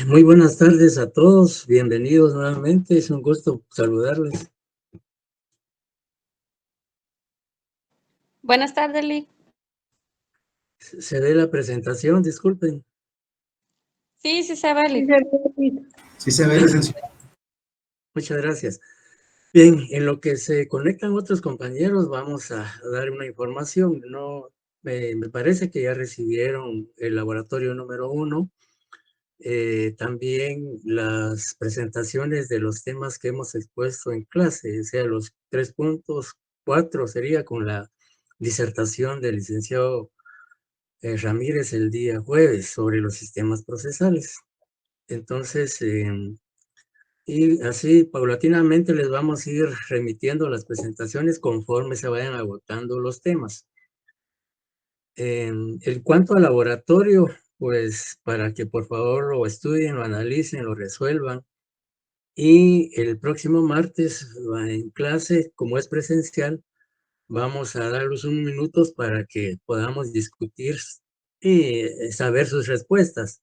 Muy buenas tardes a todos, bienvenidos nuevamente, es un gusto saludarles. Buenas tardes, Lick. Se ve la presentación, disculpen. Sí, sí se ve, Lick. Sí se ve, licenciado. Muchas gracias. Bien, en lo que se conectan otros compañeros, vamos a dar una información. No, me parece que ya recibieron el laboratorio número 1, también las presentaciones de los temas que hemos expuesto en clase, o sea, los 3.4 sería con la disertación del licenciado Ramírez el día jueves sobre los sistemas procesales. Entonces, y así paulatinamente les vamos a ir remitiendo las presentaciones conforme se vayan agotando los temas. En cuanto al laboratorio, pues para que por favor lo estudien, lo analicen, lo resuelvan. Y el próximo martes en clase, como es presencial, vamos a darles unos minutos para que podamos discutir y saber sus respuestas.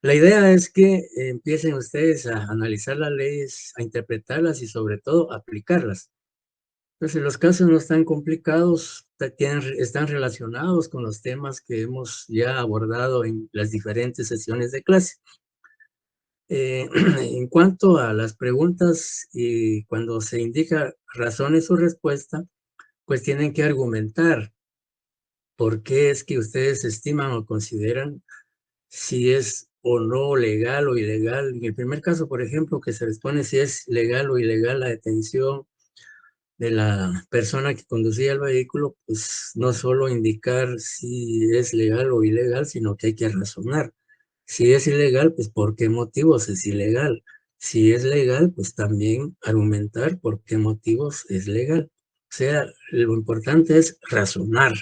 La idea es que empiecen ustedes a analizar las leyes, a interpretarlas y sobre todo aplicarlas. Entonces, los casos no están complicados, están relacionados con los temas que hemos ya abordado en las diferentes sesiones de clase. En cuanto a las preguntas y cuando se indica razones o respuesta, pues tienen que argumentar por qué es que ustedes estiman o consideran si es o no legal o ilegal. En el primer caso, por ejemplo, que se les pone si es legal o ilegal la detención de la persona que conducía el vehículo, pues no solo indicar si es legal o ilegal, sino que hay que razonar. Si es ilegal, pues por qué motivos es ilegal. Si es legal, pues también argumentar por qué motivos es legal. O sea, lo importante es razonar,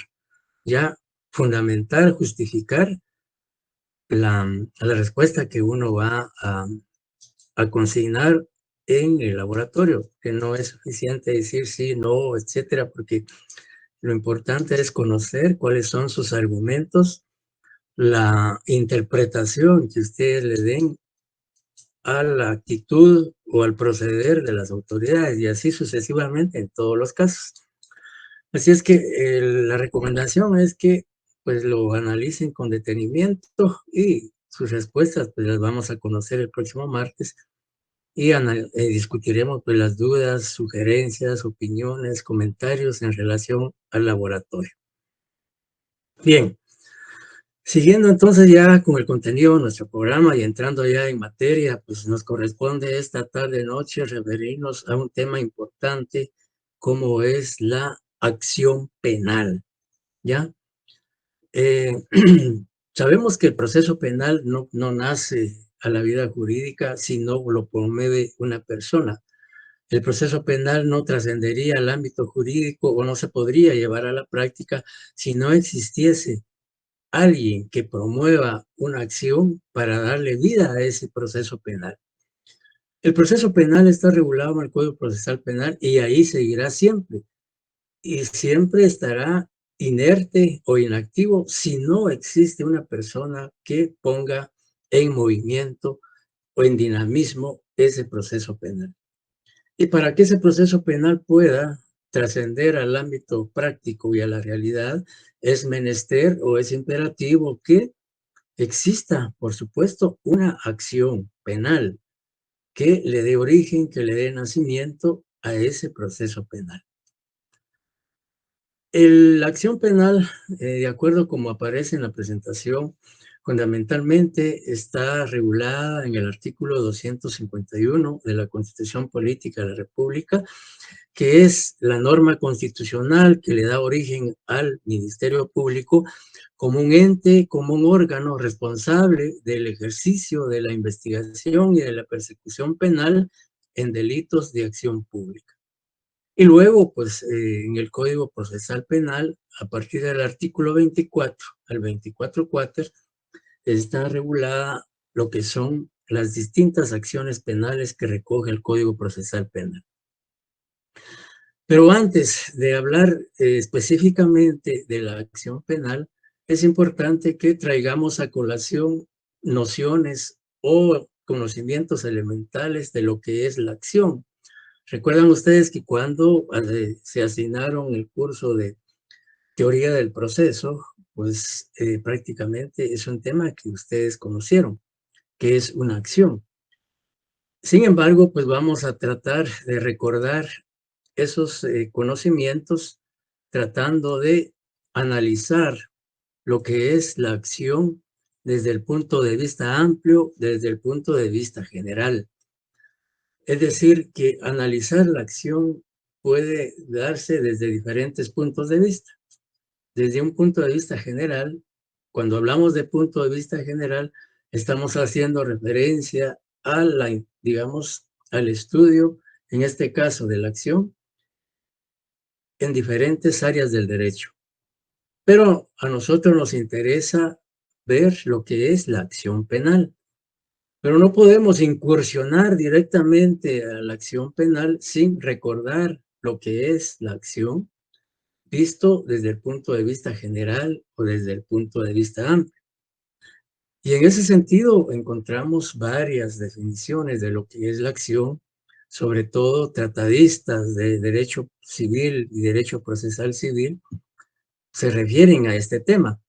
ya fundamentar, justificar la respuesta que uno va a consignar en el laboratorio, que no es suficiente decir sí, no, etcétera, porque lo importante es conocer cuáles son sus argumentos, la interpretación que ustedes le den a la actitud o al proceder de las autoridades y así sucesivamente en todos los casos. Así es que la recomendación es que pues lo analicen con detenimiento y sus respuestas pues las vamos a conocer el próximo martes y discutiremos pues las dudas, sugerencias, opiniones, comentarios en relación al laboratorio. Bien, siguiendo entonces ya con el contenido de nuestro programa y entrando ya en materia, pues nos corresponde esta tarde-noche referirnos a un tema importante como es la acción penal, ¿ya? Sabemos que el proceso penal no nace a la vida jurídica, sino lo promueve una persona. El proceso penal no trascendería al ámbito jurídico o no se podría llevar a la práctica si no existiese alguien que promueva una acción para darle vida a ese proceso penal. El proceso penal está regulado en el Código Procesal Penal y ahí seguirá siempre. Y siempre estará inerte o inactivo si no existe una persona que ponga en movimiento o en dinamismo ese proceso penal. Y para que ese proceso penal pueda trascender al ámbito práctico y a la realidad, es menester o es imperativo que exista, por supuesto, una acción penal que le dé origen, que le dé nacimiento a ese proceso penal. La acción penal, de acuerdo como aparece en la presentación, fundamentalmente está regulada en el artículo 251 de la Constitución Política de la República, que es la norma constitucional que le da origen al Ministerio Público como un ente, como un órgano responsable del ejercicio de la investigación y de la persecución penal en delitos de acción pública. Y luego, pues, en el Código Procesal Penal, a partir del artículo 24 al 24.4, está regulada lo que son las distintas acciones penales que recoge el Código Procesal Penal. Pero antes de hablar específicamente de la acción penal, es importante que traigamos a colación nociones o conocimientos elementales de lo que es la acción. Recuerdan ustedes que cuando se asignaron el curso de teoría del proceso, pues prácticamente es un tema que ustedes conocieron, que es una acción. Sin embargo, pues vamos a tratar de recordar esos conocimientos tratando de analizar lo que es la acción desde el punto de vista amplio, desde el punto de vista general. Es decir, que analizar la acción puede darse desde diferentes puntos de vista. Desde un punto de vista general, cuando hablamos de punto de vista general, estamos haciendo referencia a digamos, al estudio, en este caso de la acción, en diferentes áreas del derecho. Pero a nosotros nos interesa ver lo que es la acción penal. Pero no podemos incursionar directamente a la acción penal sin recordar lo que es la acción, visto desde el punto de vista general o desde el punto de vista amplio. Y en ese sentido encontramos varias definiciones de lo que es la acción, sobre todo tratadistas de derecho civil y derecho procesal civil, se refieren a este tema.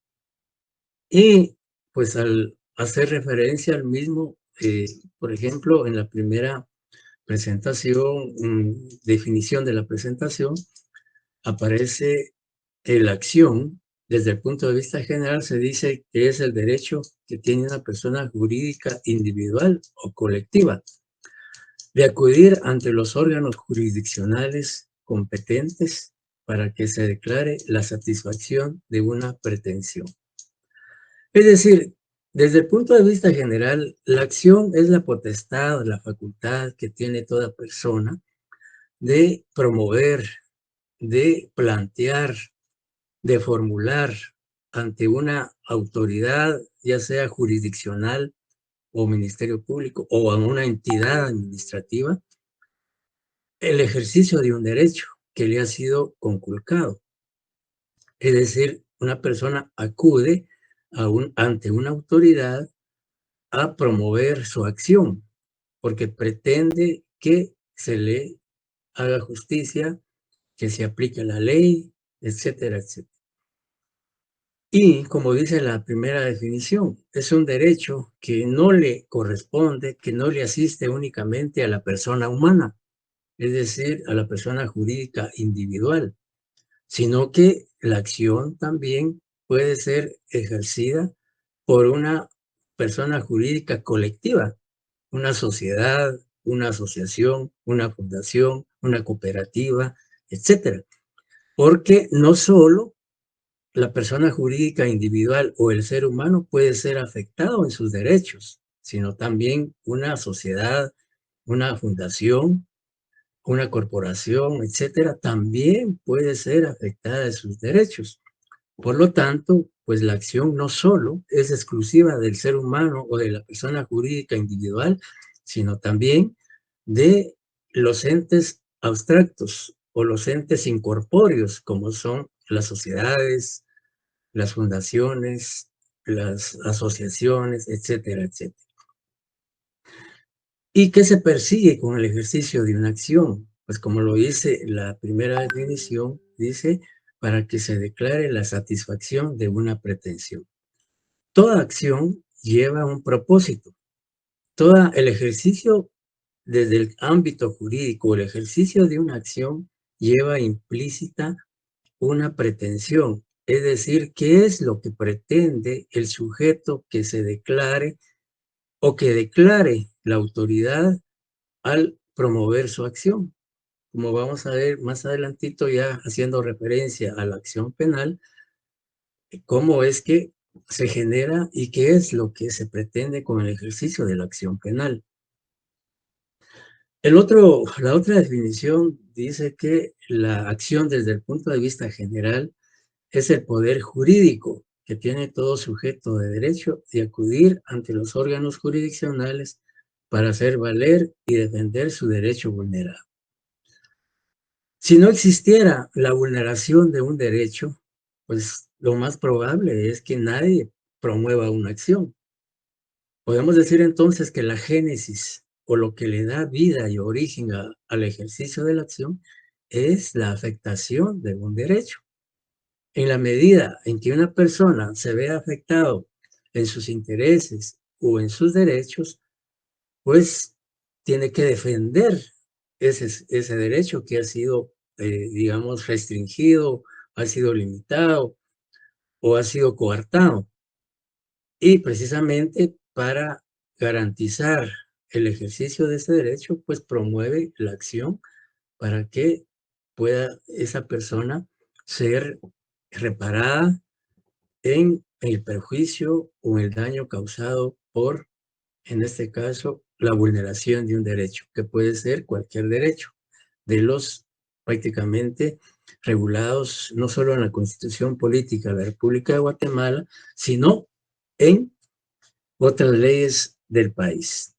Y pues al hacer referencia al mismo, por ejemplo, en la primera presentación, definición de la presentación, aparece que la acción, desde el punto de vista general, se dice que es el derecho que tiene una persona jurídica individual o colectiva de acudir ante los órganos jurisdiccionales competentes para que se declare la satisfacción de una pretensión. Es decir, desde el punto de vista general, la acción es la potestad, la facultad que tiene toda persona de promover, de plantear, de formular ante una autoridad, ya sea jurisdiccional o ministerio público o a una entidad administrativa, el ejercicio de un derecho que le ha sido conculcado. Es decir, una persona acude ante una autoridad a promover su acción, porque pretende que se le haga justicia, que se aplique la ley, etcétera, etcétera. Y como dice la primera definición, es un derecho que no le corresponde, que no le asiste únicamente a la persona humana, es decir, a la persona jurídica individual, sino que la acción también puede ser ejercida por una persona jurídica colectiva, una sociedad, una asociación, una fundación, una cooperativa, etcétera. Porque no solo la persona jurídica individual o el ser humano puede ser afectado en sus derechos, sino también una sociedad, una fundación, una corporación, etcétera, también puede ser afectada en sus derechos. Por lo tanto, pues la acción no solo es exclusiva del ser humano o de la persona jurídica individual, sino también de los entes abstractos o los entes incorpóreos, como son las sociedades, las fundaciones, las asociaciones, etcétera, etcétera. ¿Y qué se persigue con el ejercicio de una acción? Pues como lo dice la primera definición, dice, para que se declare la satisfacción de una pretensión. Toda acción lleva un propósito. Todo el ejercicio desde el ámbito jurídico, el ejercicio de una acción lleva implícita una pretensión, es decir, qué es lo que pretende el sujeto que se declare o que declare la autoridad al promover su acción. Como vamos a ver más adelantito, ya haciendo referencia a la acción penal, cómo es que se genera y qué es lo que se pretende con el ejercicio de la acción penal. La otra definición dice que la acción desde el punto de vista general es el poder jurídico que tiene todo sujeto de derecho de acudir ante los órganos jurisdiccionales para hacer valer y defender su derecho vulnerado. Si no existiera la vulneración de un derecho, pues lo más probable es que nadie promueva una acción. Podemos decir entonces que la génesis o lo que le da vida y origen al ejercicio de la acción es la afectación de un derecho. En la medida en que una persona se ve afectado en sus intereses o en sus derechos, pues tiene que defender ese derecho que ha sido, digamos, restringido, ha sido limitado o ha sido coartado. Y precisamente para garantizar el ejercicio de ese derecho, pues promueve la acción para que pueda esa persona ser reparada en el perjuicio o el daño causado por, en este caso, la vulneración de un derecho, que puede ser cualquier derecho, de los prácticamente regulados no solo en la Constitución Política de la República de Guatemala, sino en otras leyes del país.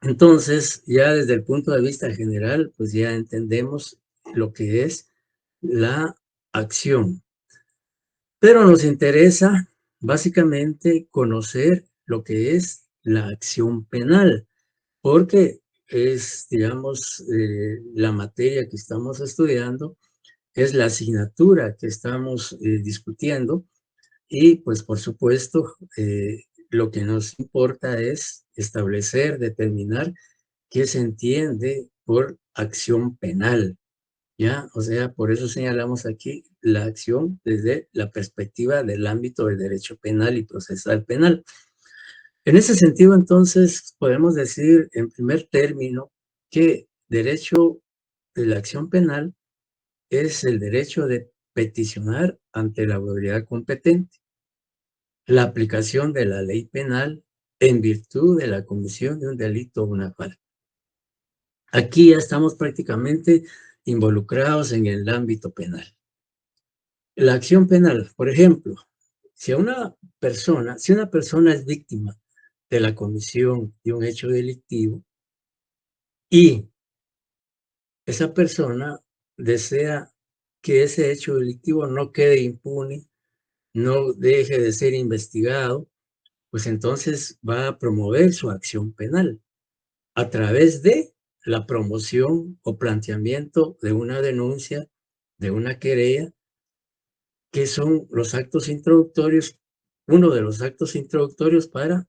Entonces, ya desde el punto de vista general, pues ya entendemos lo que es la acción. Pero nos interesa básicamente conocer lo que es la acción penal, porque es, digamos, la materia que estamos estudiando, es la asignatura que estamos discutiendo y pues por supuesto lo que nos importa es establecer, determinar qué se entiende por acción penal. ¿Ya? O sea, por eso señalamos aquí la acción desde la perspectiva del ámbito del derecho penal y procesal penal. En ese sentido, entonces, podemos decir en primer término que derecho de la acción penal es el derecho de peticionar ante la autoridad competente la aplicación de la ley penal en virtud de la comisión de un delito o una falta. Aquí ya estamos prácticamente involucrados en el ámbito penal. La acción penal, por ejemplo, si una persona es víctima de la comisión de un hecho delictivo y esa persona desea que ese hecho delictivo no quede impune, no deje de ser investigado, pues entonces va a promover su acción penal a través de la promoción o planteamiento de una denuncia, de una querella, que son los actos introductorios, uno de los actos introductorios para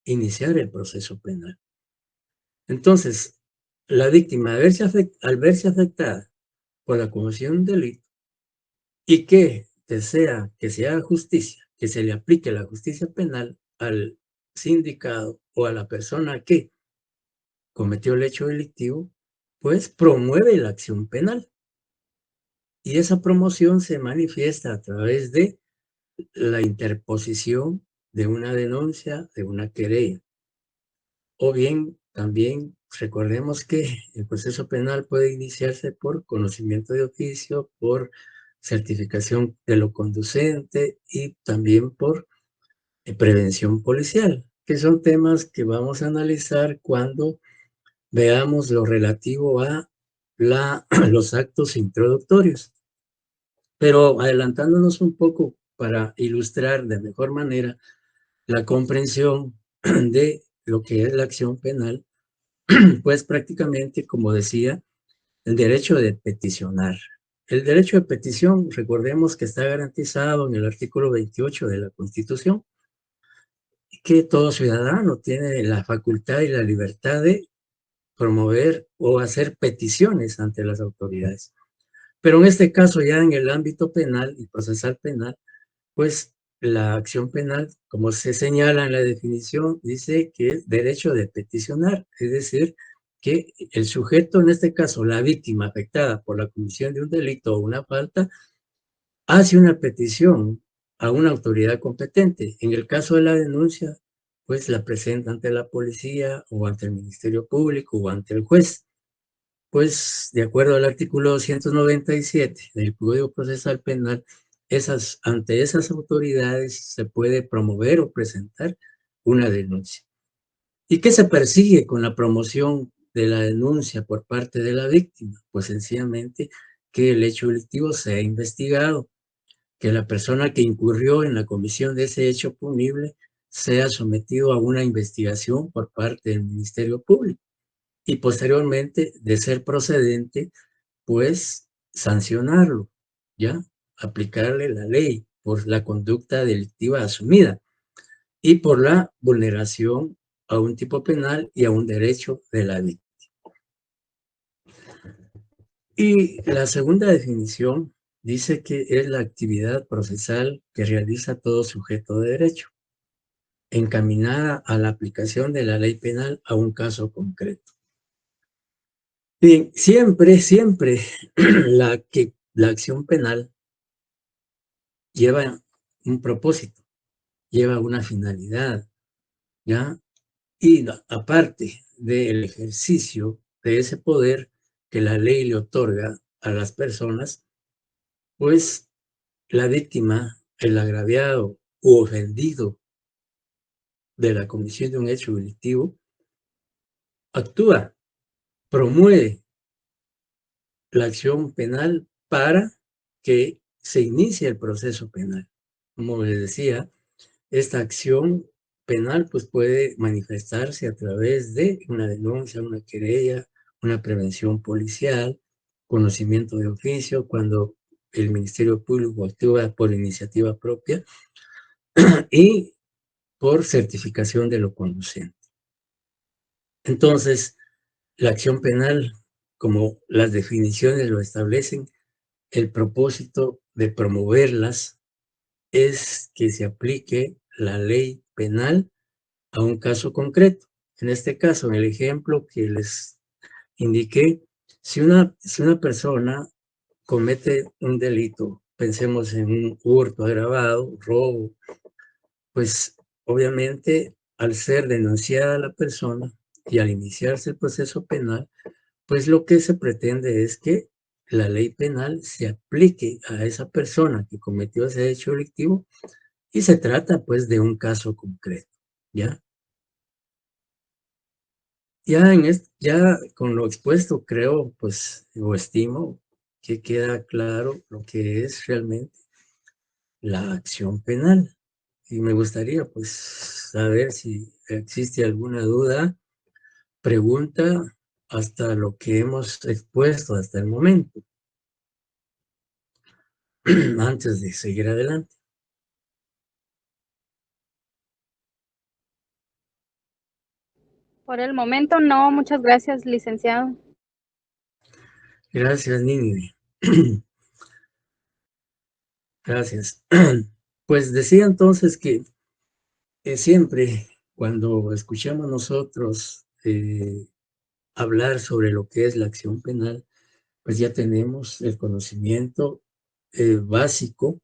iniciar el proceso penal. Entonces, la víctima, al verse afectada por la comisión de un delito y que desea que se haga justicia, que se le aplique la justicia penal al sindicado o a la persona que cometió el hecho delictivo, pues promueve la acción penal. Y esa promoción se manifiesta a través de la interposición de una denuncia, de una querella. O bien, también recordemos que el proceso penal puede iniciarse por conocimiento de oficio, por certificación de lo conducente y también por prevención policial, que son temas que vamos a analizar cuando veamos lo relativo a los actos introductorios. Pero adelantándonos un poco para ilustrar de mejor manera la comprensión de lo que es la acción penal, pues prácticamente, como decía, el derecho de peticionar. El derecho de petición, recordemos que está garantizado en el artículo 28 de la Constitución, que todo ciudadano tiene la facultad y la libertad de promover o hacer peticiones ante las autoridades. Pero en este caso, ya en el ámbito penal y procesal penal, pues la acción penal, como se señala en la definición, dice que es derecho de peticionar, es decir, que el sujeto, en este caso la víctima afectada por la comisión de un delito o una falta, hace una petición a una autoridad competente. En el caso de la denuncia, pues la presenta ante la policía o ante el Ministerio Público o ante el juez. Pues, de acuerdo al artículo 297 del Código Procesal Penal, ante esas autoridades se puede promover o presentar una denuncia. ¿Y qué se persigue con la promoción de la denuncia por parte de la víctima? Pues sencillamente que el hecho delictivo sea investigado, que la persona que incurrió en la comisión de ese hecho punible sea sometido a una investigación por parte del Ministerio Público y posteriormente, de ser procedente, pues sancionarlo, ¿ya? Aplicarle la ley por la conducta delictiva asumida y por la vulneración a un tipo penal y a un derecho de la víctima. Y la segunda definición dice que es la actividad procesal que realiza todo sujeto de derecho, encaminada a la aplicación de la ley penal a un caso concreto. Bien, siempre la acción penal lleva un propósito, lleva una finalidad, ¿ya? Y aparte del ejercicio de ese poder que la ley le otorga a las personas, pues la víctima, el agraviado u ofendido de la comisión de un hecho delictivo, actúa, promueve la acción penal para que se inicie el proceso penal. Como les decía, esta acción penal pues puede manifestarse a través de una denuncia, una querella, una prevención policial, conocimiento de oficio, cuando el Ministerio Público actúa por iniciativa propia y por certificación de lo conducente. Entonces, la acción penal, como las definiciones lo establecen, el propósito de promoverlas es que se aplique la ley penal a un caso concreto. En este caso, en el ejemplo que les indiqué, si una persona comete un delito, pensemos en un hurto agravado, robo, pues obviamente al ser denunciada la persona y al iniciarse el proceso penal, pues lo que se pretende es que la ley penal se aplique a esa persona que cometió ese hecho delictivo y se trata pues de un caso concreto, ¿ya? Ya con lo expuesto creo pues o estimo que queda claro lo que es realmente la acción penal. Y me gustaría pues saber si existe alguna duda, pregunta hasta lo que hemos expuesto hasta el momento, antes de seguir adelante. Por el momento no, muchas gracias, licenciado. Gracias, Nini. Gracias. Pues decía entonces que siempre cuando escuchamos nosotros hablar sobre lo que es la acción penal, pues ya tenemos el conocimiento básico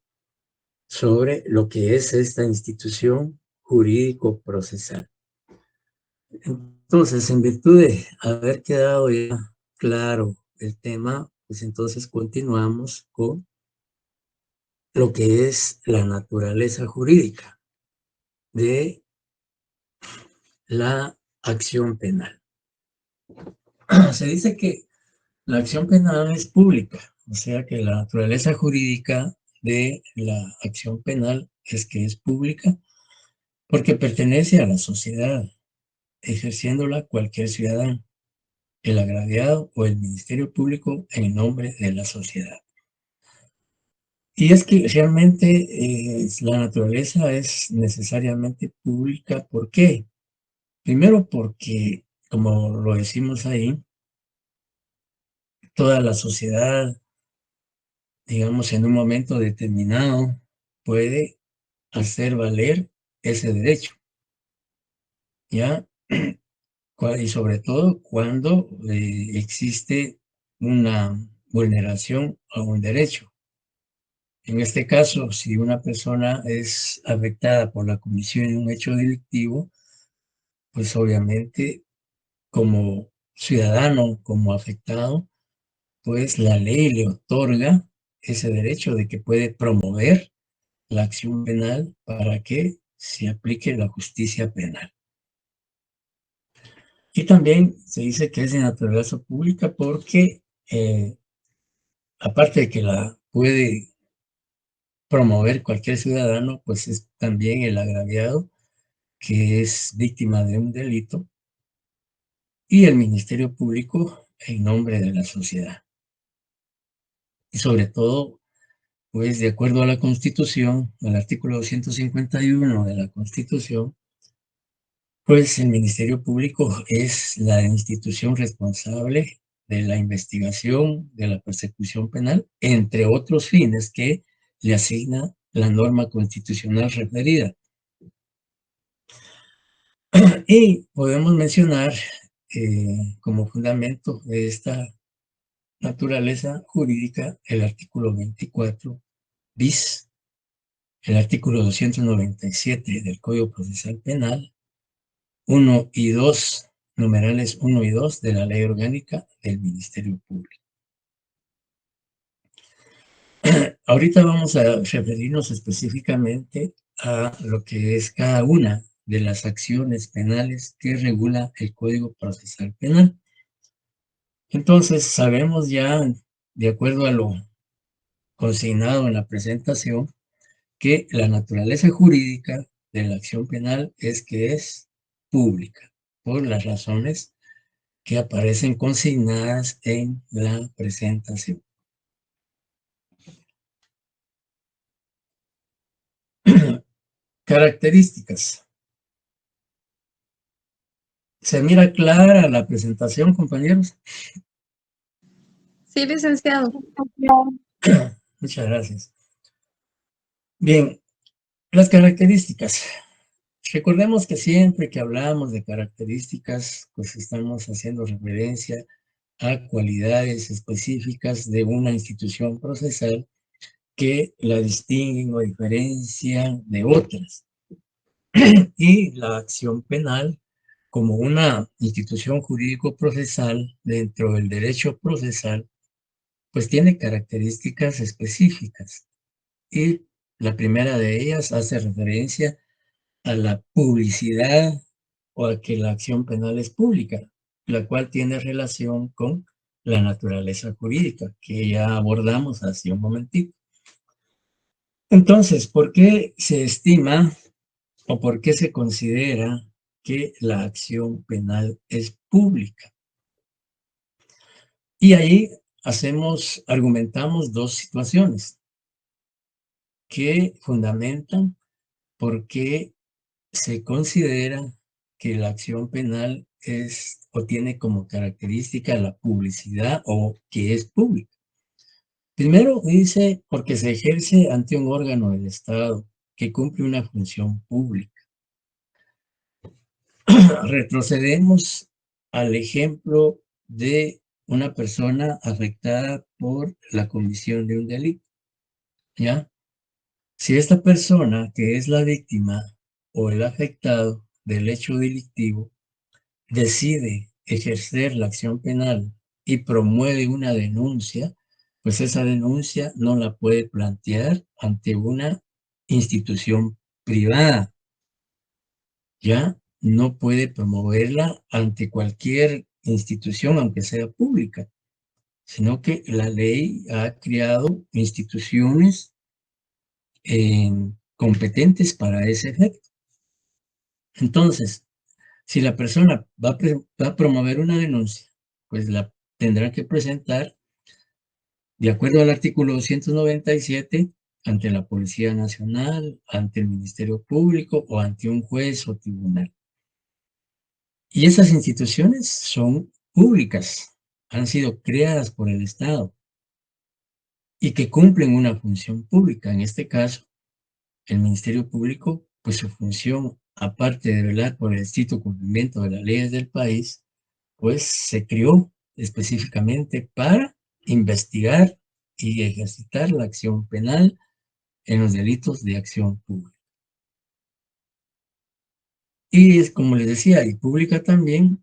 sobre lo que es esta institución jurídico-procesal. Entonces, en virtud de haber quedado ya claro el tema, pues entonces continuamos con lo que es la naturaleza jurídica de la acción penal. Se dice que la acción penal es pública, o sea que la naturaleza jurídica de la acción penal es que es pública porque pertenece a la sociedad, ejerciéndola cualquier ciudadano, el agraviado o el Ministerio Público en nombre de la sociedad. Y es que realmente la naturaleza es necesariamente pública. ¿Por qué? Primero porque, como lo decimos ahí, toda la sociedad, digamos, en un momento determinado, puede hacer valer ese derecho, ¿ya? Y sobre todo cuando existe una vulneración a un derecho. En este caso, si una persona es afectada por la comisión de un hecho delictivo, pues obviamente como ciudadano, como afectado, pues la ley le otorga ese derecho de que puede promover la acción penal para que se aplique la justicia penal. Y también se dice que es de naturaleza pública porque, aparte de que la puede promover cualquier ciudadano, pues es también el agraviado que es víctima de un delito, y el Ministerio Público en nombre de la sociedad. Y sobre todo, pues de acuerdo a la Constitución, al artículo 251 de la Constitución, pues el Ministerio Público es la institución responsable de la investigación, de la persecución penal, entre otros fines que le asigna la norma constitucional referida. Y podemos mencionar como fundamento de esta naturaleza jurídica el artículo 24 bis, el artículo 297 del Código Procesal Penal, 1 y 2, numerales 1 y 2 de la Ley Orgánica del Ministerio Público. Ahorita vamos a referirnos específicamente a lo que es cada una de las acciones penales que regula el Código Procesal Penal. Entonces, sabemos ya, de acuerdo a lo consignado en la presentación, que la naturaleza jurídica de la acción penal es que es pública, por las razones que aparecen consignadas en la presentación. Características. ¿Se mira clara la presentación, compañeros? Sí, licenciado. Muchas gracias. Bien, las características. Recordemos que siempre que hablamos de características, pues estamos haciendo referencia a cualidades específicas de una institución procesal que la distinguen o diferencian de otras. Y la acción penal, como una institución jurídico-procesal dentro del derecho procesal, pues tiene características específicas. Y la primera de ellas hace referencia a la publicidad o a que la acción penal es pública, la cual tiene relación con la naturaleza jurídica, que ya abordamos hace un momentito. Entonces, ¿por qué se estima o por qué se considera que la acción penal es pública? Y ahí argumentamos dos situaciones que fundamentan por qué se considera que la acción penal es o tiene como característica la publicidad o que es pública. Primero dice porque se ejerce ante un órgano del Estado que cumple una función pública. Retrocedemos al ejemplo de una persona afectada por la comisión de un delito, ¿ya? Si esta persona, que es la víctima o el afectado del hecho delictivo, decide ejercer la acción penal y promueve una denuncia, pues esa denuncia no la puede plantear ante una institución privada, ¿ya? No puede promoverla ante cualquier institución, aunque sea pública, sino que la ley ha creado instituciones competentes para ese efecto. Entonces, si la persona va a promover una denuncia, pues la tendrá que presentar de acuerdo al artículo 297 ante la Policía Nacional, ante el Ministerio Público o ante un juez o tribunal. Y esas instituciones son públicas, han sido creadas por el Estado y que cumplen una función pública. En este caso, el Ministerio Público, pues su función, aparte de velar por el estricto cumplimiento de las leyes del país, pues se creó específicamente para investigar y ejercitar la acción penal en los delitos de acción pública. Y es como les decía, y pública también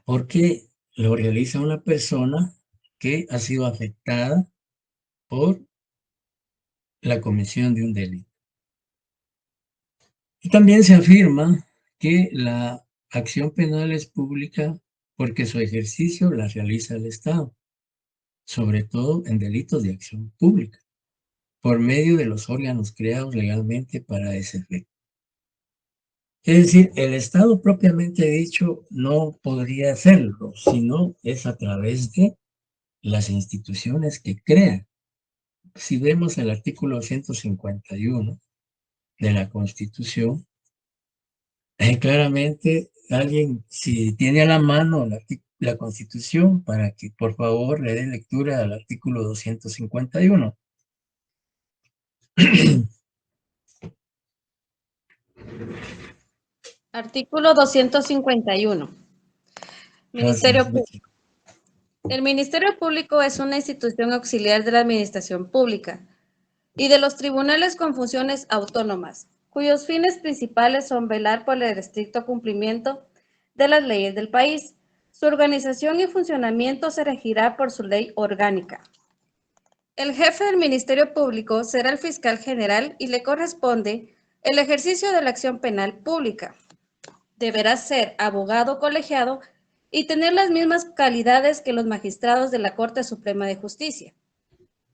porque lo realiza una persona que ha sido afectada por la comisión de un delito. Y también se afirma que la acción penal es pública porque su ejercicio la realiza el Estado, sobre todo en delitos de acción pública, por medio de los órganos creados legalmente para ese efecto. Es decir, el Estado propiamente dicho no podría hacerlo, sino es a través de las instituciones que crea. Si vemos el artículo 151 de la Constitución, claramente alguien, si tiene a la mano la Constitución, para que por favor le dé lectura al artículo 251. Artículo 251. Ministerio Público. El Ministerio Público es una institución auxiliar de la administración pública y de los tribunales con funciones autónomas, cuyos fines principales son velar por el estricto cumplimiento de las leyes del país. Su organización y funcionamiento se regirá por su ley orgánica. El jefe del Ministerio Público será el fiscal general y le corresponde el ejercicio de la acción penal pública. Deberá ser abogado colegiado y tener las mismas calidades que los magistrados de la Corte Suprema de Justicia.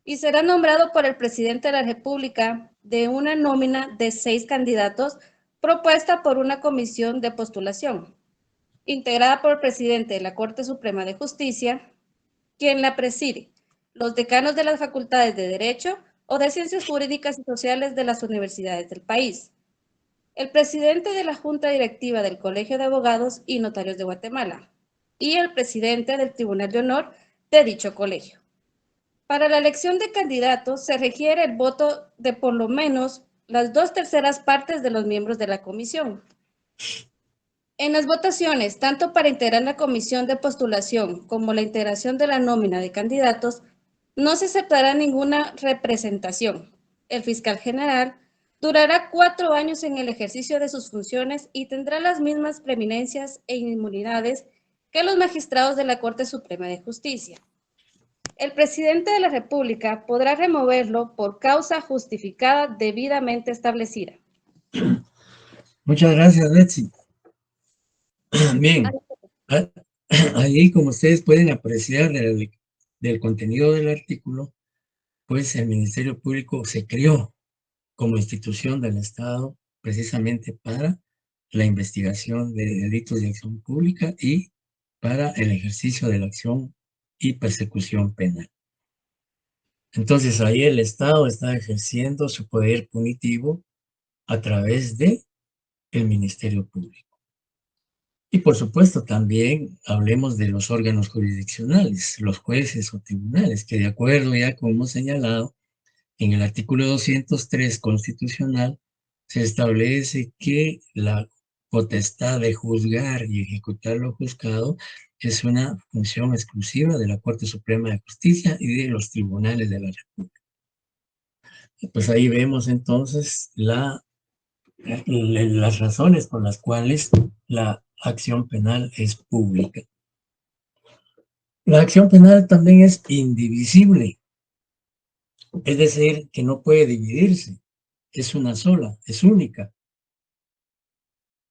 Y será nombrado por el presidente de la República de una nómina de 6 candidatos propuesta por una comisión de postulación, integrada por el presidente de la Corte Suprema de Justicia, quien la preside, los decanos de las facultades de Derecho o de Ciencias Jurídicas y Sociales de las universidades del país, el presidente de la Junta Directiva del Colegio de Abogados y Notarios de Guatemala y el presidente del Tribunal de Honor de dicho colegio. Para la elección de candidatos se requiere el voto de por lo menos las 2/3 partes de los miembros de la comisión. En las votaciones, tanto para integrar la comisión de postulación como la integración de la nómina de candidatos, no se aceptará ninguna representación. El fiscal general durará 4 años en el ejercicio de sus funciones y tendrá las mismas preeminencias e inmunidades que los magistrados de la Corte Suprema de Justicia. El presidente de la República podrá removerlo por causa justificada debidamente establecida. Muchas gracias, Betsy. Bien, ahí como ustedes pueden apreciar del contenido del artículo, pues el Ministerio Público se creó como institución del Estado precisamente para la investigación de delitos de acción pública y para el ejercicio de la acción y persecución penal. Entonces ahí el Estado está ejerciendo su poder punitivo a través de el Ministerio Público. Y por supuesto también hablemos de los órganos jurisdiccionales, los jueces o tribunales, que de acuerdo ya como hemos señalado, en el artículo 203 constitucional se establece que la potestad de juzgar y ejecutar lo juzgado es una función exclusiva de la Corte Suprema de Justicia y de los tribunales de la República. Pues ahí vemos entonces las razones por las cuales la acción penal es pública. La acción penal también es indivisible, es decir, que no puede dividirse, es una sola, es única.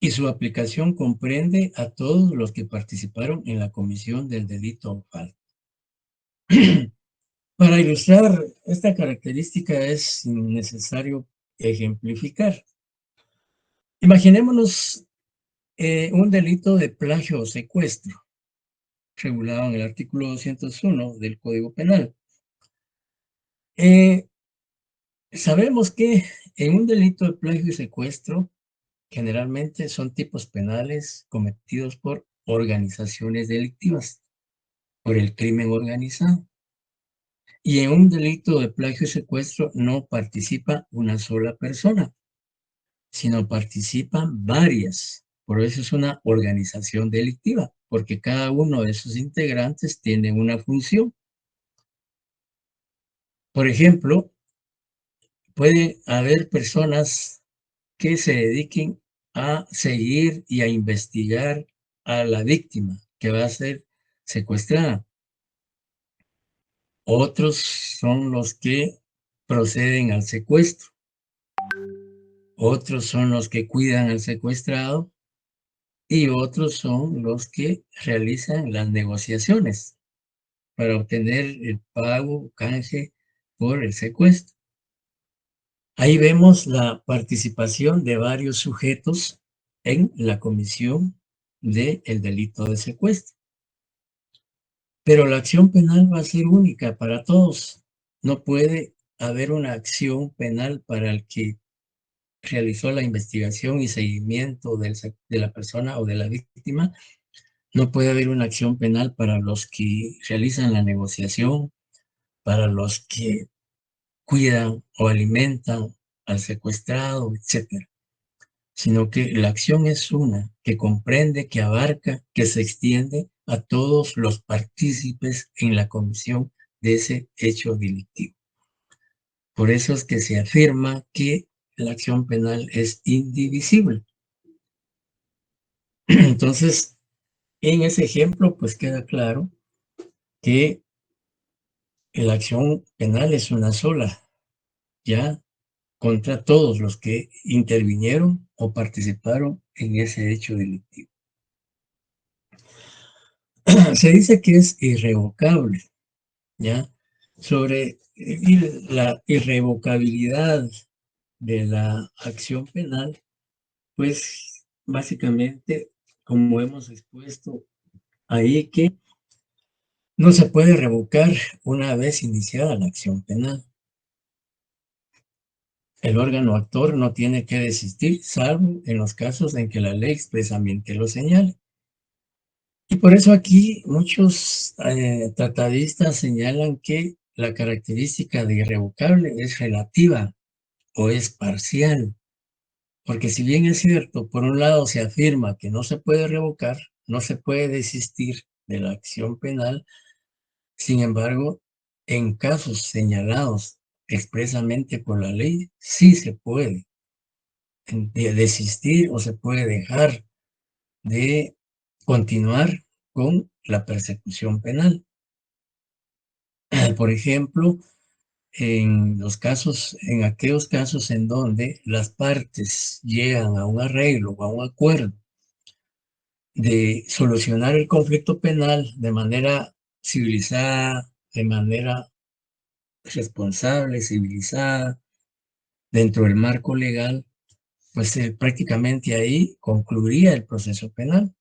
Y su aplicación comprende a todos los que participaron en la comisión del delito o falta. Para ilustrar esta característica es necesario ejemplificar. Imaginémonos un delito de plagio o secuestro, regulado en el artículo 201 del Código Penal. Sabemos que en un delito de plagio y secuestro, generalmente son tipos penales cometidos por organizaciones delictivas, por el crimen organizado. Y en un delito de plagio y secuestro no participa una sola persona, sino participan varias. Por eso es una organización delictiva, porque cada uno de sus integrantes tiene una función. Por ejemplo, puede haber personas que se dediquen a seguir y a investigar a la víctima que va a ser secuestrada. Otros son los que proceden al secuestro. Otros son los que cuidan al secuestrado y otros son los que realizan las negociaciones para obtener el pago, canje por el secuestro. Ahí vemos la participación de varios sujetos en la comisión del delito de secuestro. Pero la acción penal va a ser única para todos. No puede haber una acción penal para el que realizó la investigación y seguimiento de la persona o de la víctima. No puede haber una acción penal para los que realizan la negociación, para los que cuidan o alimentan al secuestrado, etcétera, sino que la acción es una que comprende, que abarca, que se extiende a todos los partícipes en la comisión de ese hecho delictivo. Por eso es que se afirma que la acción penal es indivisible. Entonces, en ese ejemplo, pues queda claro que la acción penal es una sola, ya contra todos los que intervinieron o participaron en ese hecho delictivo. Se dice que es irrevocable, ¿ya? Sobre la irrevocabilidad de la acción penal, pues básicamente, como hemos expuesto ahí, que no se puede revocar una vez iniciada la acción penal. El órgano actor no tiene que desistir, salvo en los casos en que la ley expresamente lo señale. Y por eso aquí muchos tratadistas señalan que la característica de irrevocable es relativa o es parcial, porque si bien es cierto, por un lado se afirma que no se puede revocar, no se puede desistir de la acción penal, sin embargo, en casos señalados expresamente por la ley, sí se puede desistir o se puede dejar de continuar con la persecución penal. Por ejemplo, en aquellos casos en donde las partes llegan a un arreglo o a un acuerdo de solucionar el conflicto penal de manera civilizada, de manera responsable, civilizada, dentro del marco legal, pues prácticamente ahí concluiría el proceso penal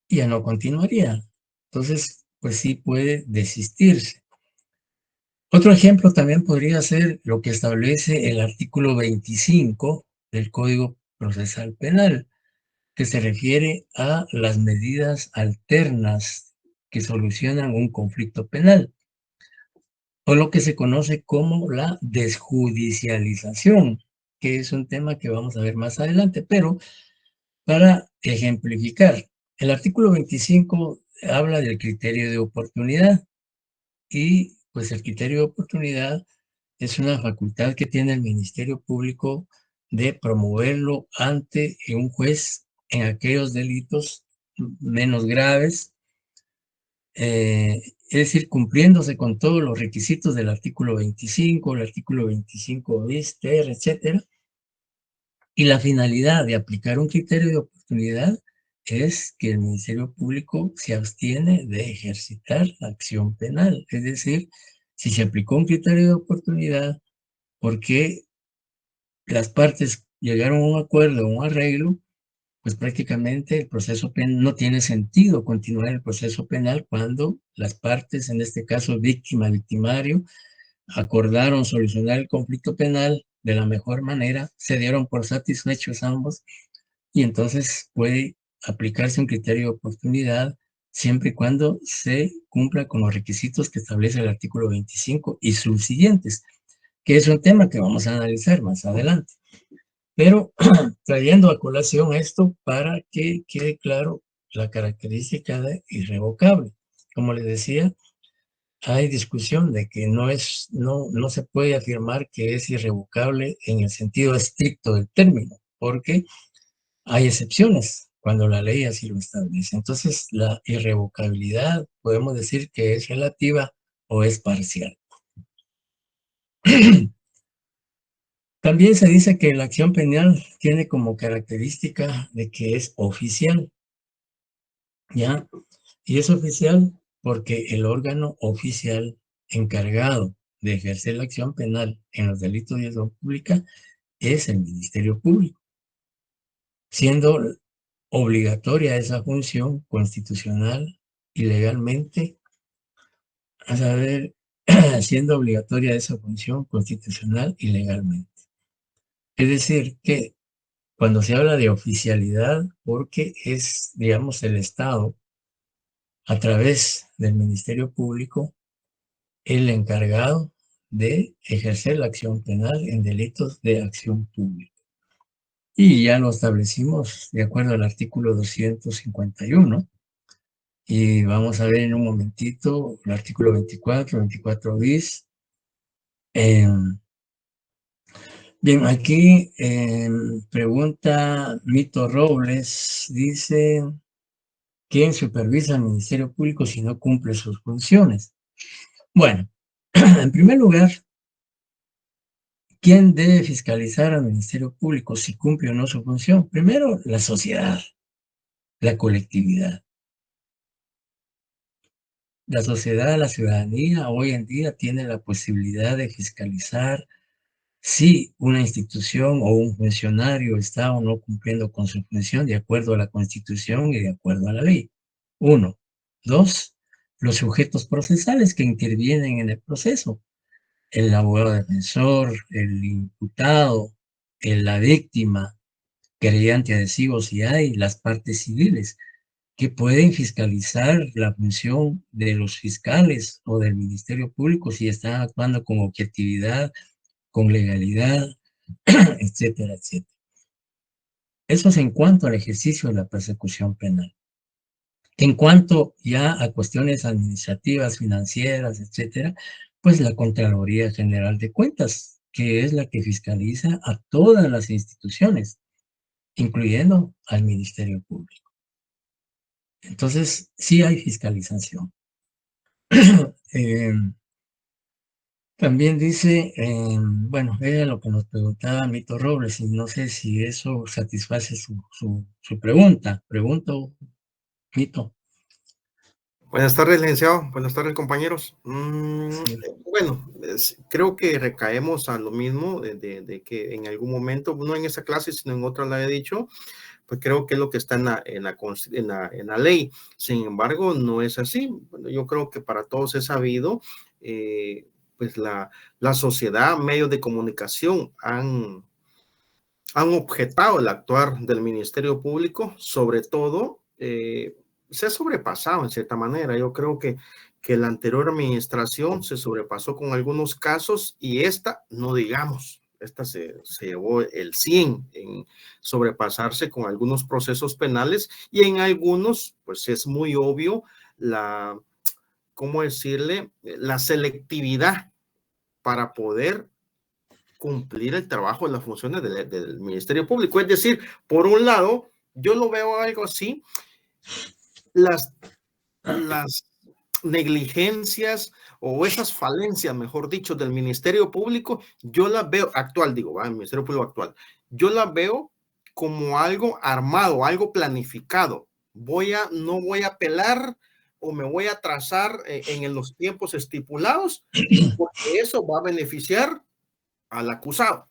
y ya no continuaría. Entonces, pues sí puede desistirse. Otro ejemplo también podría ser lo que establece el artículo 25 del Código Procesal Penal, que se refiere a las medidas alternas que solucionan un conflicto penal, o lo que se conoce como la desjudicialización, que es un tema que vamos a ver más adelante, pero para ejemplificar, el artículo 25 habla del criterio de oportunidad y pues el criterio de oportunidad es una facultad que tiene el Ministerio Público de promoverlo ante un juez en aquellos delitos menos graves, es decir, cumpliéndose con todos los requisitos del artículo 25, el artículo 25 bis, ter, etcétera. Y la finalidad de aplicar un criterio de oportunidad es que el Ministerio Público se abstiene de ejercitar la acción penal. Es decir, si se aplicó un criterio de oportunidad, porque las partes llegaron a un acuerdo, a un arreglo, pues prácticamente el proceso penal no tiene sentido continuar el proceso penal cuando las partes, en este caso víctima, victimario, acordaron solucionar el conflicto penal de la mejor manera, se dieron por satisfechos ambos y entonces puede aplicarse un criterio de oportunidad siempre y cuando se cumpla con los requisitos que establece el artículo 25 y sus siguientes, que es un tema que vamos a analizar más adelante. Pero trayendo a colación esto para que quede claro la característica de irrevocable. Como les decía, hay discusión de que no se puede afirmar que es irrevocable en el sentido estricto del término, porque hay excepciones cuando la ley así lo establece. Entonces, la irrevocabilidad podemos decir que es relativa o es parcial. También se dice que la acción penal tiene como característica de que es oficial, ¿ya? Y es oficial porque el órgano oficial encargado de ejercer la acción penal en los delitos de lesión pública es el Ministerio Público. siendo obligatoria esa función constitucional y legalmente, a saber, siendo obligatoria esa función constitucional y legalmente. Es decir, que cuando se habla de oficialidad, porque es, digamos, el Estado, a través del Ministerio Público, el encargado de ejercer la acción penal en delitos de acción pública. Y ya lo establecimos de acuerdo al artículo 251. Y vamos a ver en un momentito el artículo 24 bis. Bien, aquí pregunta Mito Robles, dice, ¿quién supervisa al Ministerio Público si no cumple sus funciones? Bueno, en primer lugar, ¿quién debe fiscalizar al Ministerio Público si cumple o no su función? Primero, la sociedad, la colectividad. La sociedad, la ciudadanía, hoy en día tiene la posibilidad de fiscalizar si una institución o un funcionario está o no cumpliendo con su función de acuerdo a la Constitución y de acuerdo a la ley. 1. 2. Los sujetos procesales que intervienen en el proceso. El abogado defensor, el imputado, la víctima, querellante adhesivo si hay, las partes civiles, que pueden fiscalizar la función de los fiscales o del Ministerio Público si están actuando con objetividad, con legalidad, etcétera, etcétera. Eso es en cuanto al ejercicio de la persecución penal. En cuanto ya a cuestiones administrativas, financieras, etcétera, pues la Contraloría General de Cuentas, que es la que fiscaliza a todas las instituciones, incluyendo al Ministerio Público. Entonces, sí hay fiscalización. También dice, bueno, era lo que nos preguntaba Mito Robles, y no sé si eso satisface su pregunta. Pregunto, Mito. Buenas tardes, licenciado. Buenas tardes, compañeros. Sí. Bueno, creo que recaemos a lo mismo de que en algún momento, no en esa clase, sino en otra la he dicho, pues creo que es lo que está en la ley. Sin embargo, no es así. Bueno, yo creo que para todos es sabido, pues la sociedad, medios de comunicación han objetado el actuar del Ministerio Público, sobre todo, se ha sobrepasado en cierta manera. Yo creo que la anterior administración se sobrepasó con algunos casos y esta, no digamos, esta se llevó el 100 en sobrepasarse con algunos procesos penales y en algunos, pues es muy obvio ¿cómo decirle? La selectividad para poder cumplir el trabajo de las funciones del Ministerio Público. Es decir, por un lado, yo lo veo algo así, las negligencias o esas falencias, mejor dicho, del Ministerio Público, yo las veo actual, digo, el Ministerio Público actual, yo las veo como algo armado, algo planificado. No voy a apelar o me voy a trazar en los tiempos estipulados, porque eso va a beneficiar al acusado.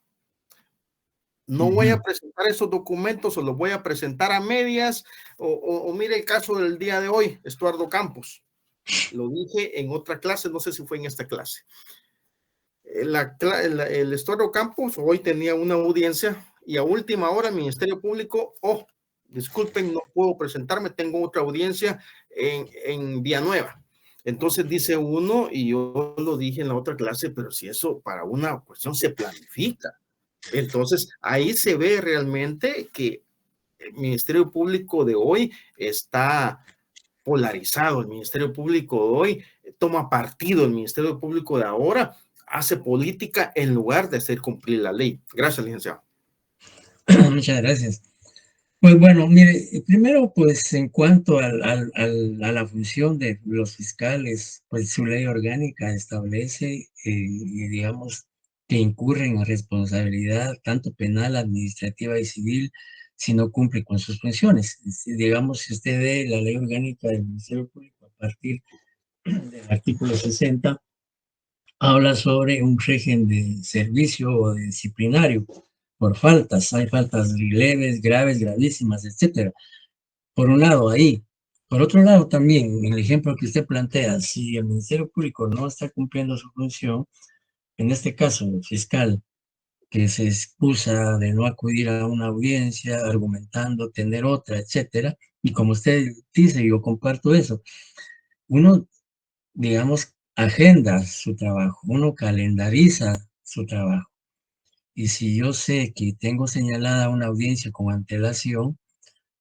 No voy a presentar esos documentos o los voy a presentar a medias o mire el caso del día de hoy, Estuardo Campos. Lo dije en otra clase, no sé si fue en esta clase. El Estuardo Campos hoy tenía una audiencia y a última hora el Ministerio Público, disculpen, no puedo presentarme, tengo otra audiencia en Villanueva. Entonces dice uno, y yo lo dije en la otra clase, pero si eso para una cuestión se planifica. Entonces, ahí se ve realmente que el Ministerio Público de hoy está polarizado. El Ministerio Público de hoy toma partido. El Ministerio Público de ahora hace política en lugar de hacer cumplir la ley. Gracias, licenciado. Muchas gracias. Pues bueno, mire, primero, pues en cuanto a la función de los fiscales, pues su ley orgánica establece, digamos, que incurren en responsabilidad tanto penal, administrativa y civil si no cumple con sus funciones. Digamos, si usted ve la ley orgánica del Ministerio Público a partir del artículo 60, habla sobre un régimen de servicio o de disciplinario por faltas. Hay faltas leves, graves, gravísimas, etcétera. Por un lado, ahí. Por otro lado, también, en el ejemplo que usted plantea, si el Ministerio Público no está cumpliendo su función, en este caso, el fiscal, que se excusa de no acudir a una audiencia, argumentando tener otra, etcétera, y como usted dice, yo comparto eso, uno, digamos, agenda su trabajo, uno calendariza su trabajo. Y si yo sé que tengo señalada una audiencia con antelación,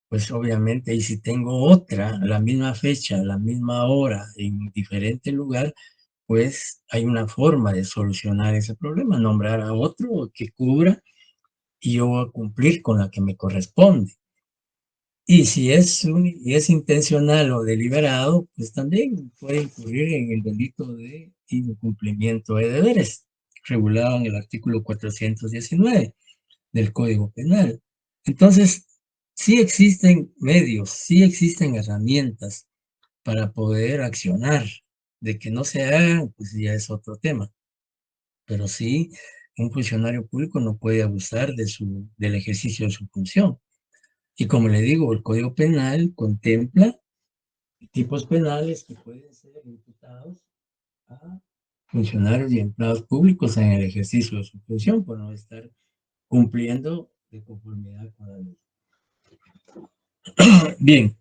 pues obviamente, y si tengo otra, la misma fecha, la misma hora, en diferente lugar, pues hay una forma de solucionar ese problema, nombrar a otro que cubra y yo voy a cumplir con la que me corresponde. Y si es intencional o deliberado, pues también puede incurrir en el delito de incumplimiento de deberes, regulado en el artículo 419 del Código Penal. Entonces, sí existen medios, sí existen herramientas para poder accionar. De que no se hagan, pues ya es otro tema. Pero sí, un funcionario público no puede abusar del ejercicio de su función. Y como le digo, el Código Penal contempla tipos penales que pueden ser imputados a funcionarios y empleados públicos en el ejercicio de su función por no estar cumpliendo de conformidad con la ley. Bien,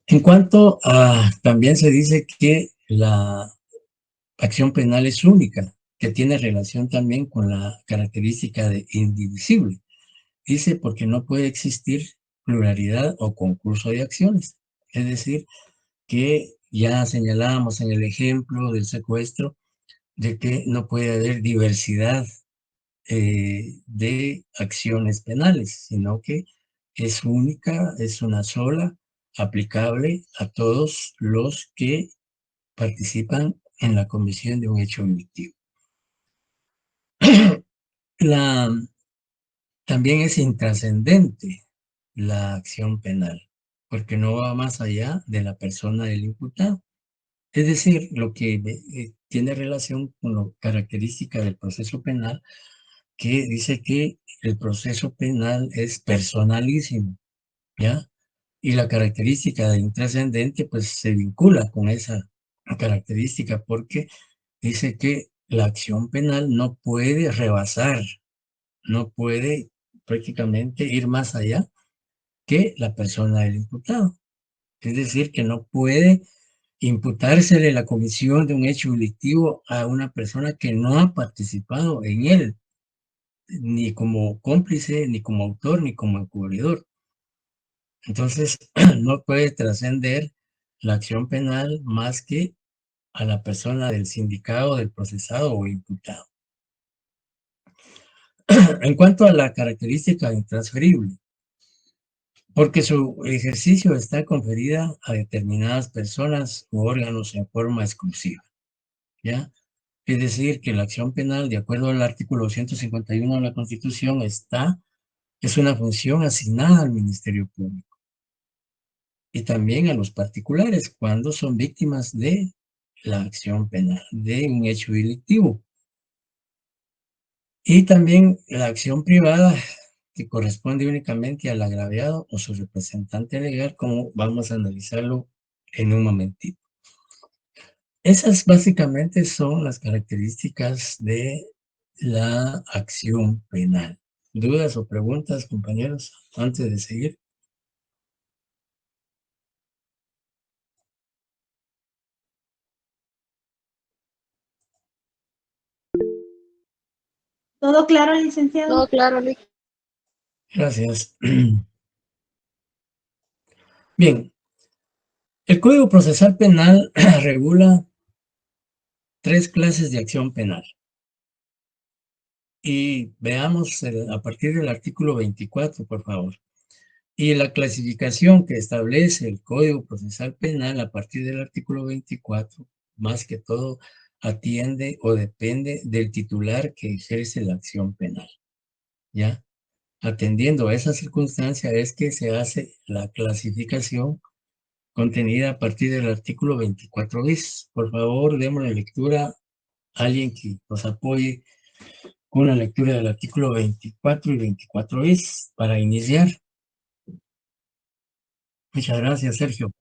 en cuanto a, también se dice que la acción penal es única, que tiene relación también con la característica de indivisible. Dice porque no puede existir pluralidad o concurso de acciones. Es decir, que ya señalábamos en el ejemplo del secuestro de que no puede haber diversidad de acciones penales, sino que es única, es una sola, aplicable a todos los que participan en la comisión de un hecho delictivo. También es intrascendente la acción penal, porque no va más allá de la persona del imputado. Es decir, lo que tiene relación con la característica del proceso penal, que dice que el proceso penal es personalísimo, ¿ya? Y la característica de intrascendente, pues se vincula con esa característica, porque dice que la acción penal no puede rebasar, no puede prácticamente ir más allá que la persona del imputado. Es decir, que no puede imputársele la comisión de un hecho delictivo a una persona que no ha participado en él, ni como cómplice, ni como autor, ni como encubridor. Entonces, no puede trascender la acción penal más que a la persona del sindicado, del procesado o imputado. En cuanto a la característica intransferible, porque su ejercicio está conferida a determinadas personas u órganos en forma exclusiva, ¿ya? Es decir, que la acción penal, de acuerdo al artículo 151 de la Constitución, es una función asignada al Ministerio Público y también a los particulares cuando son víctimas de la acción penal, de un hecho delictivo. Y también la acción privada, que corresponde únicamente al agraviado o su representante legal, como vamos a analizarlo en un momentito. Esas básicamente son las características de la acción penal. ¿Dudas o preguntas, compañeros, antes de seguir? ¿Todo claro, licenciado? Todo claro, Luis. Gracias. Bien, el Código Procesal Penal regula 3 clases de acción penal. Y veamos a partir del artículo 24, por favor. Y la clasificación que establece el Código Procesal Penal a partir del artículo 24, más que todo, atiende o depende del titular que ejerce la acción penal, ¿ya? Atendiendo a esa circunstancia es que se hace la clasificación contenida a partir del artículo 24 bis. Por favor, démosle lectura a alguien que nos apoye con la lectura del artículo 24 y 24 bis para iniciar. Muchas gracias, Sergio.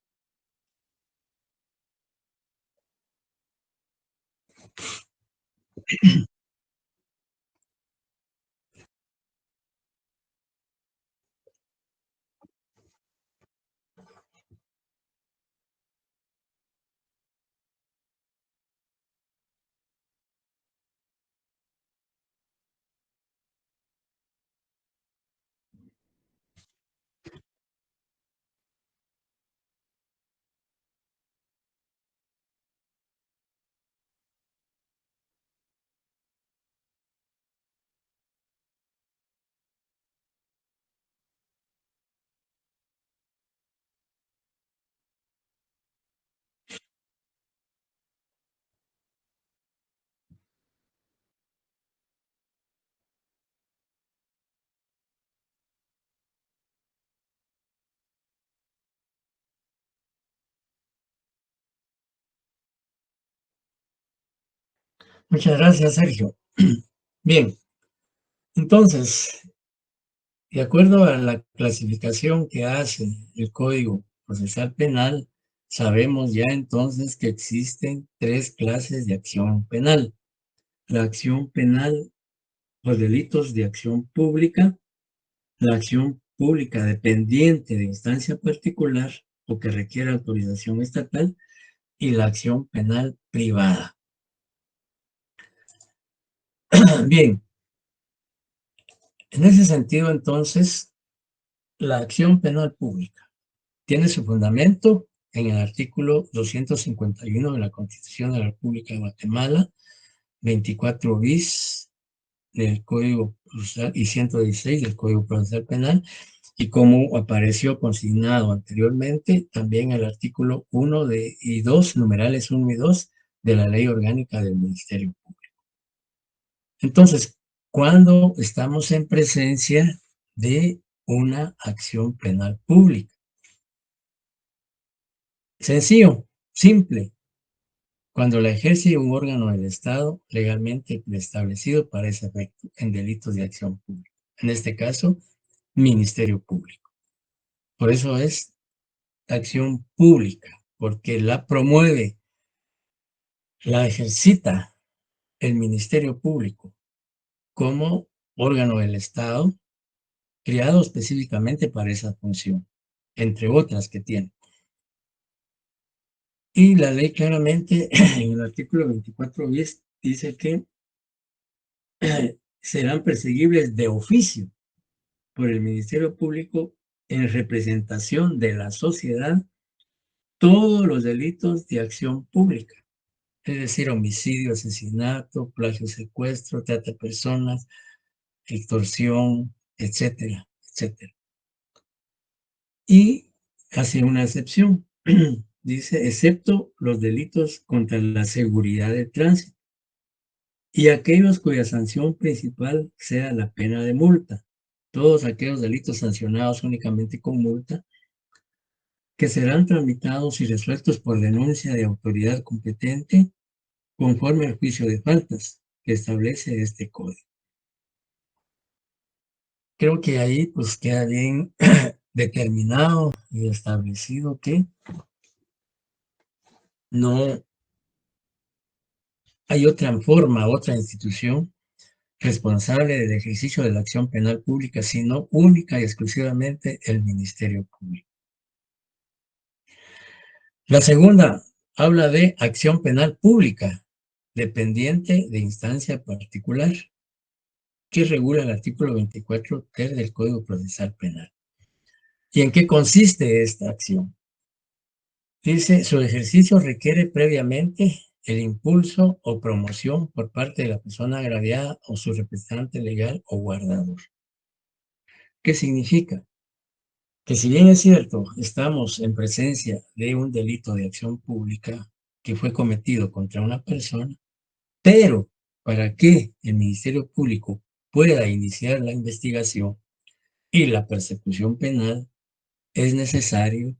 Muchas gracias, Sergio. Bien, entonces, de acuerdo a la clasificación que hace el Código Procesal Penal, sabemos ya entonces que existen 3 clases de acción penal. La acción penal por delitos de acción pública, la acción pública dependiente de instancia particular o que requiera autorización estatal y la acción penal privada. Bien, en ese sentido entonces, la acción penal pública tiene su fundamento en el artículo 251 de la Constitución de la República de Guatemala, 24 bis del Código Procesal y 116 del Código Procesal Penal, y como apareció consignado anteriormente, también el artículo 1 y 2, numerales 1 y 2, de la Ley Orgánica del Ministerio Público. Entonces, ¿cuándo estamos en presencia de una acción penal pública? Sencillo, simple. Cuando la ejerce un órgano del Estado legalmente establecido para ese efecto en delitos de acción pública. En este caso, Ministerio Público. Por eso es acción pública, porque la promueve, la ejercita el Ministerio Público como órgano del Estado, creado específicamente para esa función, entre otras que tiene. Y la ley claramente, en el artículo 24 bis, dice que serán perseguibles de oficio por el Ministerio Público en representación de la sociedad todos los delitos de acción pública, es decir, homicidio, asesinato, plagio, secuestro, trata de personas, extorsión, etcétera, etcétera. Y hace una excepción, dice, excepto los delitos contra la seguridad del tránsito y aquellos cuya sanción principal sea la pena de multa. Todos aquellos delitos sancionados únicamente con multa, que serán tramitados y resueltos por denuncia de autoridad competente conforme al juicio de faltas que establece este código. Creo que ahí pues queda bien determinado y establecido que no hay otra forma, otra institución responsable del ejercicio de la acción penal pública, sino única y exclusivamente el Ministerio Público. La segunda habla de acción penal pública, dependiente de instancia particular, que regula el artículo 24 ter del Código Procesal Penal. ¿Y en qué consiste esta acción? Dice, su ejercicio requiere previamente el impulso o promoción por parte de la persona agraviada o su representante legal o guardador. ¿Qué significa? Que si bien es cierto, estamos en presencia de un delito de acción pública que fue cometido contra una persona, pero para que el Ministerio Público pueda iniciar la investigación y la persecución penal, es necesario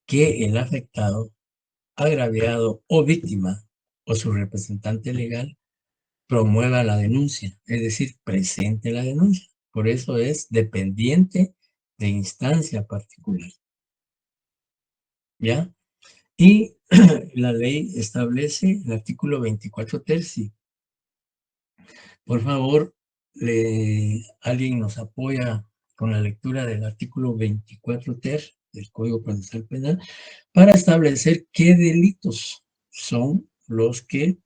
que el afectado, agraviado o víctima o su representante legal promueva la denuncia, es decir, presente la denuncia. Por eso es dependiente de instancia particular. ¿Ya? Y la ley establece el artículo 24 terci. Por favor, alguien nos apoya con la lectura del artículo 24 ter del Código Procesal Penal para establecer qué delitos son los que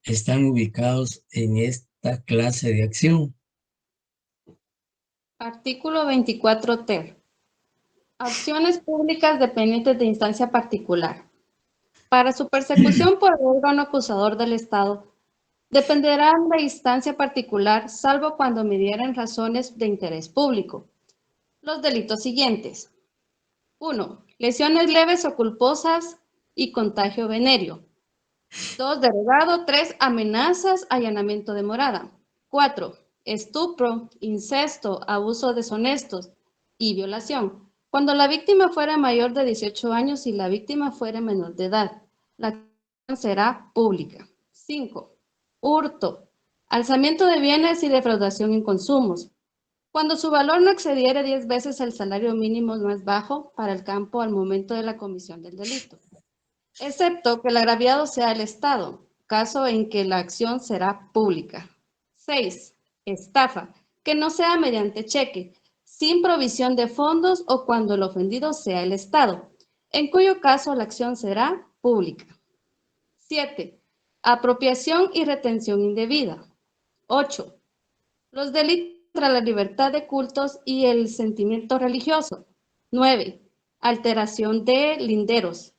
están ubicados en esta clase de acción. Artículo 24 ter. Acciones públicas dependientes de instancia particular. Para su persecución por el órgano acusador del Estado, dependerán de instancia particular, salvo cuando midieran razones de interés público. Los delitos siguientes. 1. Lesiones leves o culposas y contagio venéreo. 2. Derogado. 3. Amenazas, allanamiento de morada. 4. Estupro, incesto, abuso deshonestos y violación. Cuando la víctima fuera mayor de 18 años y la víctima fuera menor de edad, la acción será pública. 5. Hurto, alzamiento de bienes y defraudación en consumos. Cuando su valor no excediera 10 veces el salario mínimo más bajo para el campo al momento de la comisión del delito, excepto que el agraviado sea el Estado, caso en que la acción será pública. 6. Estafa, que no sea mediante cheque, sin provisión de fondos o cuando el ofendido sea el Estado, en cuyo caso la acción será pública. 7. Apropiación y retención indebida. 8. Los delitos contra la libertad de cultos y el sentimiento religioso. 9. Alteración de linderos.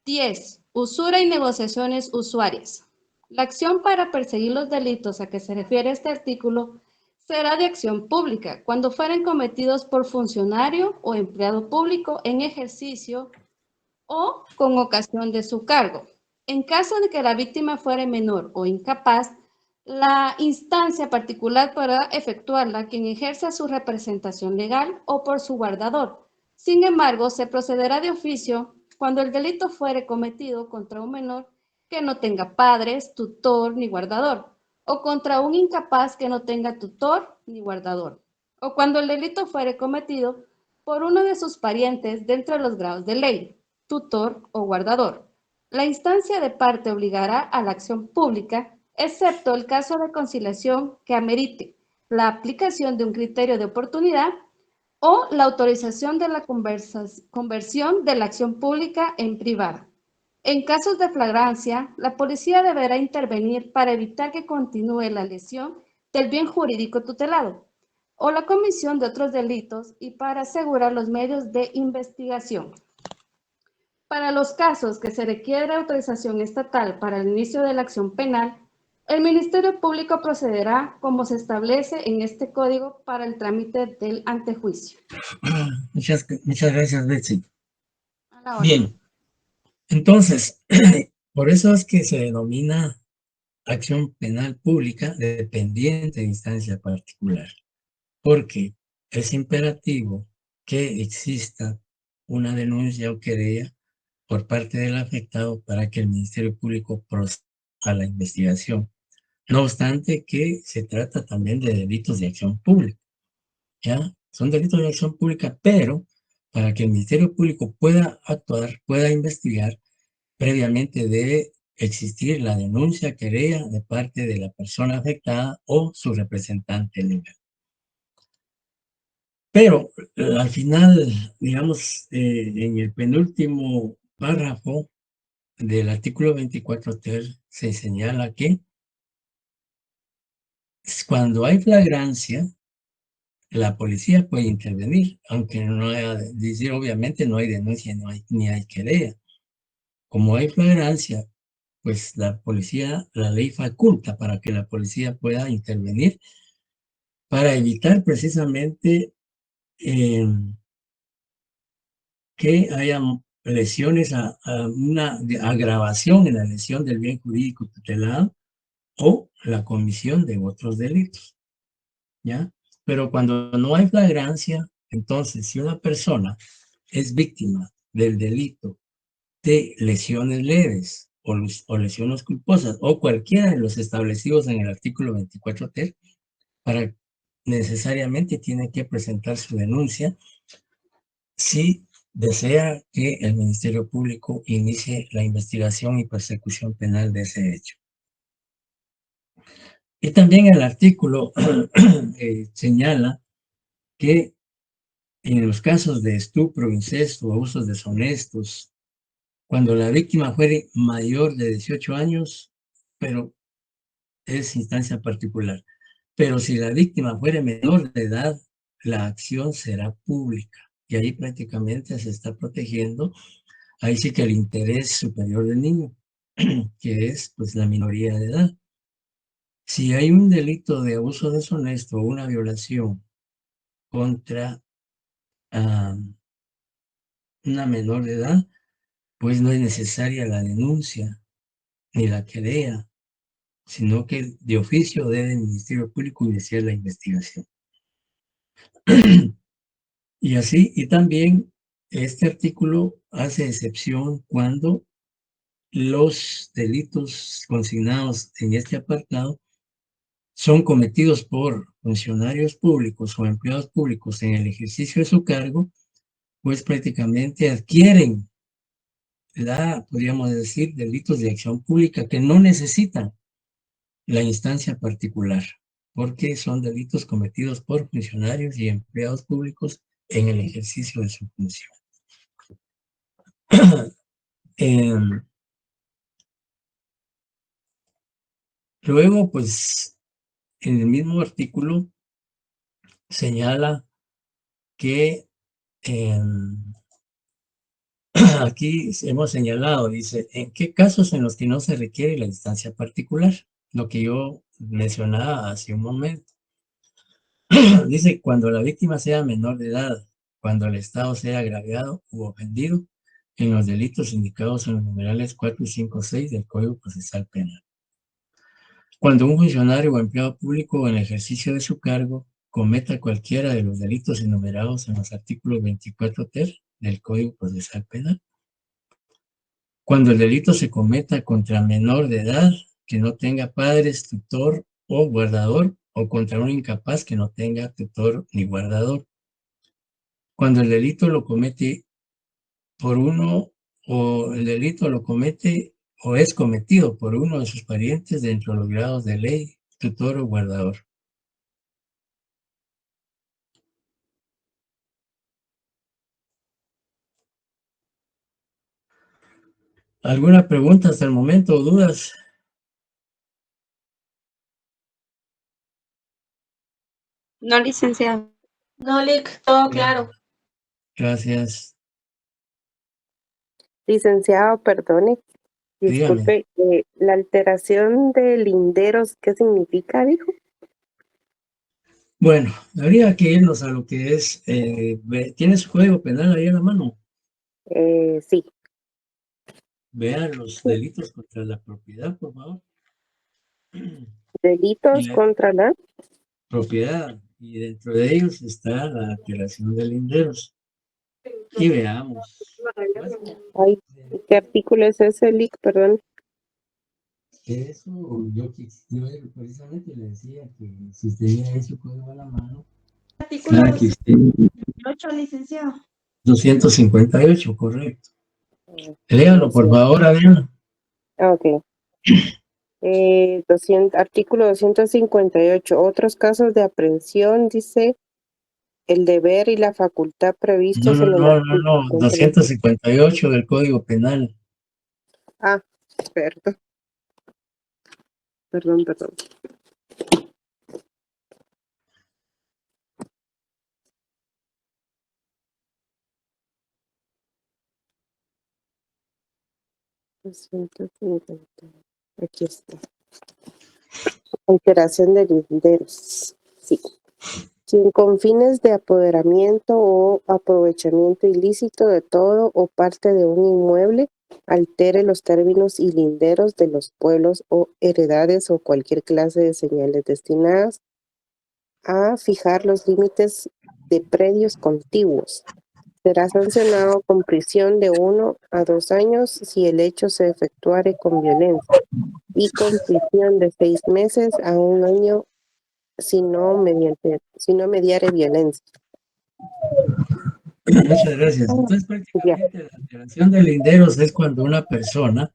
10. Usura y negociaciones usuarias. La acción para perseguir los delitos a que se refiere este artículo será de acción pública cuando fueren cometidos por funcionario o empleado público en ejercicio o con ocasión de su cargo. En caso de que la víctima fuera menor o incapaz, la instancia particular podrá efectuarla quien ejerza su representación legal o por su guardador. Sin embargo, se procederá de oficio cuando el delito fuere cometido contra un menor que no tenga padres, tutor ni guardador, o contra un incapaz que no tenga tutor ni guardador, o cuando el delito fuere cometido por uno de sus parientes dentro de los grados de ley, tutor o guardador. La instancia de parte obligará a la acción pública, excepto el caso de conciliación que amerite la aplicación de un criterio de oportunidad o la autorización de la conversión de la acción pública en privada. En casos de flagrancia, la policía deberá intervenir para evitar que continúe la lesión del bien jurídico tutelado o la comisión de otros delitos y para asegurar los medios de investigación. Para los casos que se requiere autorización estatal para el inicio de la acción penal, el Ministerio Público procederá como se establece en este código para el trámite del antejuicio. Muchas gracias, Betsy. A la orden. Bien, entonces, por eso es que se denomina acción penal pública dependiente de instancia particular, porque es imperativo que exista una denuncia o querella por parte del afectado para que el Ministerio Público proceda a la investigación. No obstante que se trata también de delitos de acción pública, ¿ya? Son delitos de acción pública, pero para que el Ministerio Público pueda actuar, pueda investigar, previamente debe existir la denuncia, querella de parte de la persona afectada o su representante legal. Pero al final, digamos, en el penúltimo párrafo del artículo 24 ter se señala que cuando hay flagrancia, la policía puede intervenir, aunque no haya, decir, obviamente no hay denuncia, ni hay querella. Como hay flagrancia, pues la ley faculta para que la policía pueda intervenir para evitar precisamente que haya lesiones a una agravación en la lesión del bien jurídico tutelado o la comisión de otros delitos, ¿ya? Pero cuando no hay flagrancia, entonces si una persona es víctima del delito de lesiones leves o lesiones culposas o cualquiera de los establecidos en el artículo 24 ter, para necesariamente tiene que presentar su denuncia si desea que el Ministerio Público inicie la investigación y persecución penal de ese hecho. Y también el artículo señala que en los casos de estupro, incesto o abusos deshonestos, cuando la víctima fuere mayor de 18 años, pero es instancia particular. Pero si la víctima fuere menor de edad, la acción será pública. Y ahí prácticamente se está protegiendo, ahí sí que el interés superior del niño, que es pues la minoría de edad. Si hay un delito de abuso deshonesto o una violación contra una menor de edad, pues no es necesaria la denuncia ni la querella, sino que de oficio debe el Ministerio Público iniciar la investigación. Y así, y también este artículo hace excepción cuando los delitos consignados en este apartado son cometidos por funcionarios públicos o empleados públicos en el ejercicio de su cargo, pues prácticamente adquieren podríamos decir, delitos de acción pública que no necesitan la instancia particular, porque son delitos cometidos por funcionarios y empleados públicos en el ejercicio de su función. Luego, pues, en el mismo artículo señala que aquí hemos señalado, dice, ¿en qué casos en los que no se requiere la instancia particular? Lo que yo mencionaba hace un momento. Dice, cuando la víctima sea menor de edad, cuando el Estado sea agraviado u ofendido en los delitos indicados en los numerales 4 y 5, 6 del Código Procesal Penal. Cuando un funcionario o empleado público en el ejercicio de su cargo cometa cualquiera de los delitos enumerados en los artículos 24 ter del Código Procesal Penal. Cuando el delito se cometa contra menor de edad que no tenga padres, tutor o guardador, o contra un incapaz que no tenga tutor ni guardador. Cuando el delito lo comete por uno, o el delito lo comete o es cometido por uno de sus parientes dentro de los grados de ley, tutor o guardador. ¿Alguna pregunta hasta el momento o dudas? No, licenciado. No, Lic, todo claro. Gracias. Licenciado, perdone, Dígame. disculpe, la alteración de linderos, ¿qué significa, dijo? Bueno, habría que irnos a lo que es, ¿tienes Código Penal ahí a la mano? Sí. Vean los delitos contra la propiedad, por favor. Delitos contra la propiedad, y dentro de ellos está la alteración de linderos. Y veamos. Ay, ¿qué artículo es ese, Lic? Perdón. Eso yo precisamente le decía que si usted tiene su código a la mano. Artículo 8, licenciado. 258, correcto. Léalo, por favor, Adriana. Ok. Artículo 258. Otros casos de aprehensión, dice el deber y la facultad previstos en el artículo. 258 del Código Penal. Ah, perdón. Perdón. 250. Aquí está. Alteración de linderos. Sí. Quien con fines de apoderamiento o aprovechamiento ilícito de todo o parte de un inmueble altere los términos y linderos de los pueblos o heredades o cualquier clase de señales destinadas a fijar los límites de predios contiguos, Será sancionado con prisión de 1 a 2 años si el hecho se efectuare con violencia y con prisión de 6 meses a 1 año si no mediare violencia. Muchas gracias. Entonces, Ya. prácticamente la alteración de linderos es cuando una persona,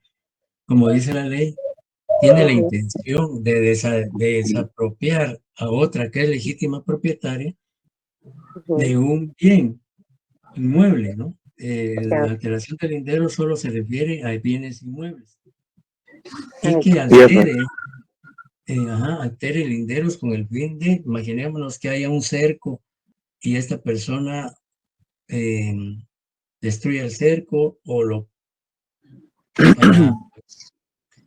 como dice la ley, tiene la Ujú, intención de desapropiar a otra que es legítima propietaria ujú, de un bien inmueble, ¿no? ya, La alteración de linderos solo se refiere a bienes inmuebles y ah, que ya. altere linderos con el fin de, imaginémonos que haya un cerco y esta persona eh, destruye el cerco o lo para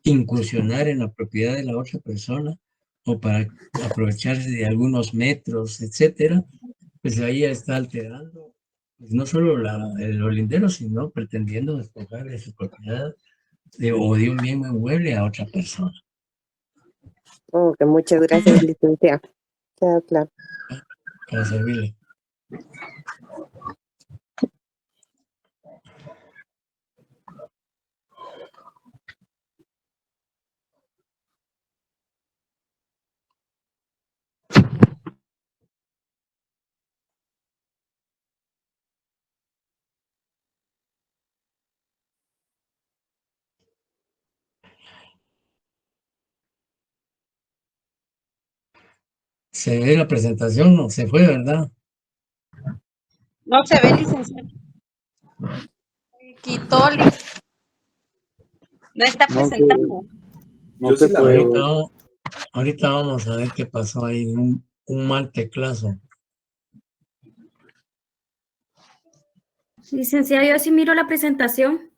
incursionar en la propiedad de la otra persona o para aprovecharse de algunos metros, etcétera, pues ahí ya está alterando pues, no solo los linderos, sino pretendiendo despojar de su propiedad o de un bien inmueble a otra persona. Ok, muchas gracias, licenciado. Queda claro. Para servirle. Se ve la presentación, no se fue, ¿verdad? No se ve, licenciado. Quitó, no está presentando. No se puede. Ahorita vamos a ver qué pasó ahí, un mal teclazo. Licenciado, yo sí miro la presentación.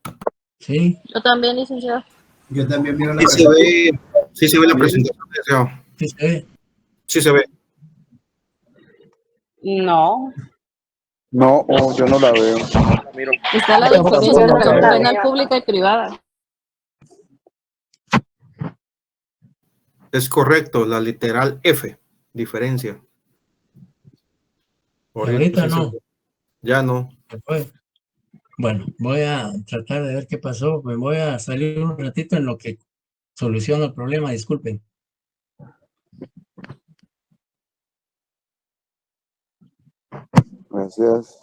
¿Sí? Yo también, licenciado. Yo también miro la Sí se ve, sí se ve la presentación, licenciado. ¿Sí se ve? Sí se ve. No. No, yo no la veo. Está la Yo diferencia entre no la la penal veo. pública y privada. Es correcto, la literal F, diferencia. Ahorita Sí se no, ve. Ya no. se fue. Bueno, voy a tratar de ver qué pasó. Me voy a salir un ratito en lo que soluciono el problema, disculpen. Gracias.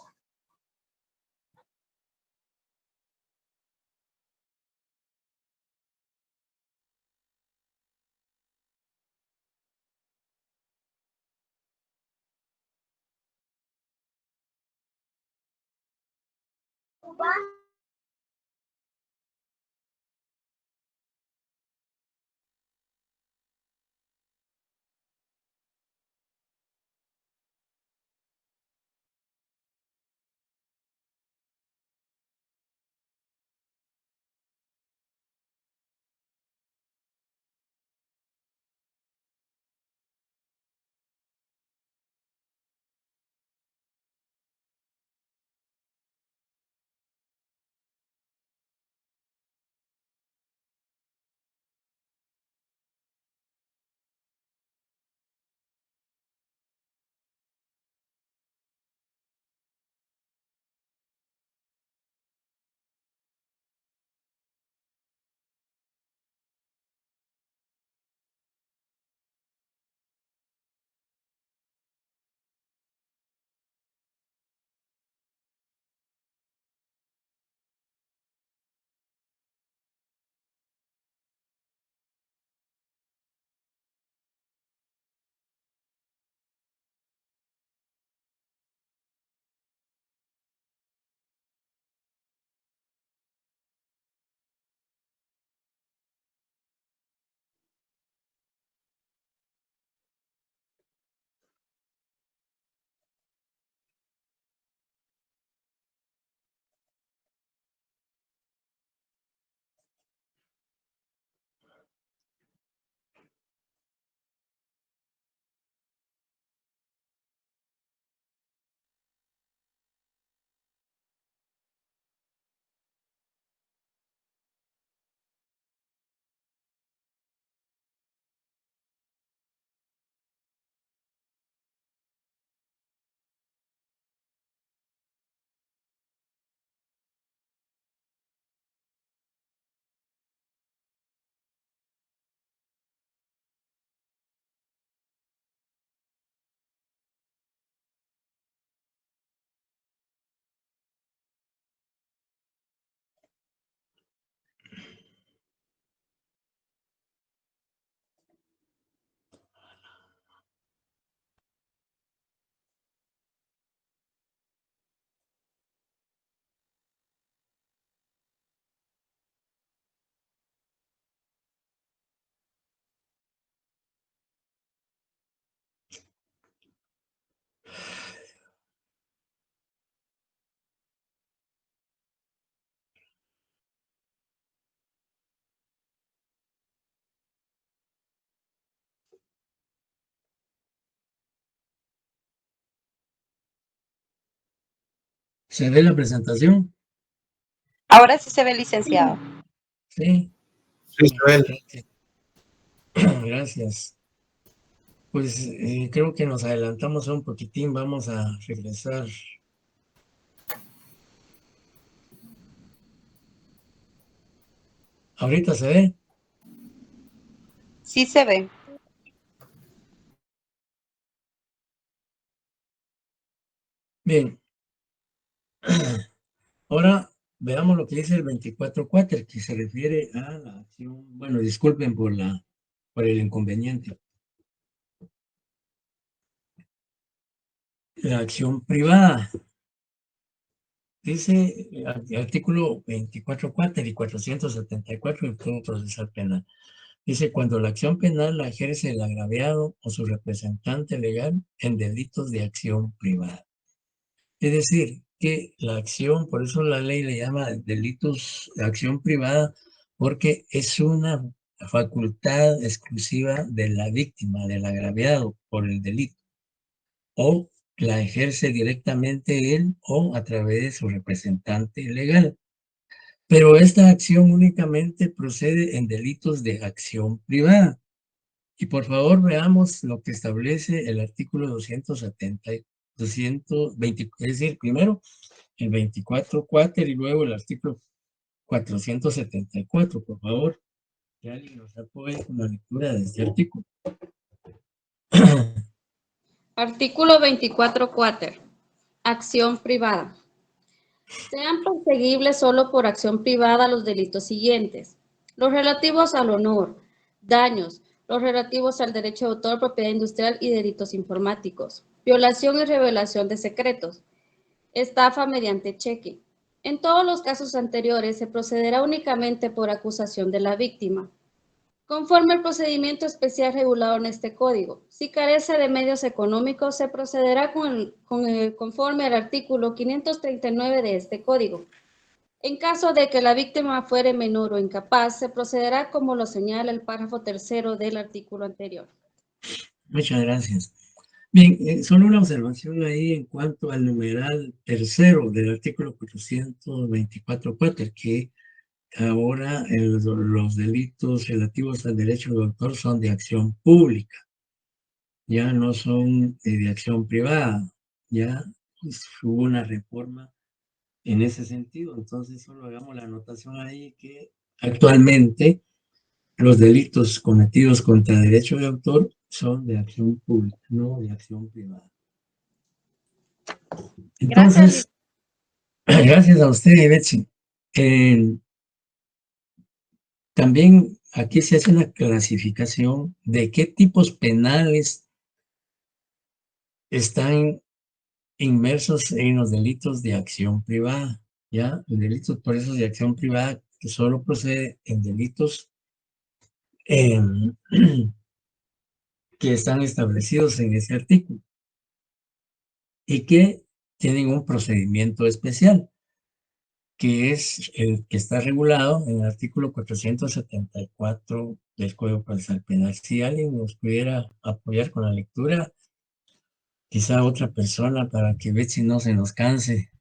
¿Se ve la presentación? Ahora sí se ve, licenciado. Sí. Sí, Joel. Gracias. Pues creo que nos adelantamos un poquitín. Vamos a regresar. ¿Ahorita se ve? Sí se ve. Bien. Ahora veamos lo que dice el 24.4, que se refiere a la acción. Bueno, disculpen por el inconveniente. La acción privada. Dice artículo 24.4 y 474 del Código Procesal Penal. Dice, cuando la acción penal la ejerce el agraviado o su representante legal en delitos de acción privada. Es decir, que la acción, por eso la ley le llama delitos de acción privada, porque es una facultad exclusiva de la víctima, del agraviado por el delito, o la ejerce directamente él o a través de su representante legal. Pero esta acción únicamente procede en delitos de acción privada. Y por favor veamos lo que establece el artículo 220, es decir, primero el 24.4 y luego el artículo 474, por favor. Que alguien nos apoye con la lectura de este artículo. Artículo 24.4. Acción privada. Sean perseguibles solo por acción privada los delitos siguientes: los relativos al honor, daños, los relativos al derecho de autor, propiedad industrial y delitos informáticos, violación y revelación de secretos, estafa mediante cheque. En todos los casos anteriores se procederá únicamente por acusación de la víctima, conforme al procedimiento especial regulado en este código. Si carece de medios económicos, se procederá conforme al artículo 539 de este código. En caso de que la víctima fuere menor o incapaz, se procederá como lo señala el párrafo tercero del artículo anterior. Muchas gracias. Bien, solo una observación ahí en cuanto al numeral tercero del artículo 424.4, que ahora los delitos relativos al derecho de autor son de acción pública, ya no son de acción privada, ya pues, hubo una reforma en ese sentido, entonces solo hagamos la anotación ahí que actualmente los delitos cometidos contra derecho de autor son de acción pública, no de acción privada. Entonces, gracias a usted, Betsy. También aquí se hace una clasificación de qué tipos penales están inmersos en los delitos de acción privada, ¿ya? Los delitos por eso de acción privada que solo procede en delitos que están establecidos en ese artículo y que tienen un procedimiento especial, que es el que está regulado en el artículo 474 del Código Procesal Penal. Si alguien nos pudiera apoyar con la lectura, quizá otra persona, para que Betsy no se nos canse.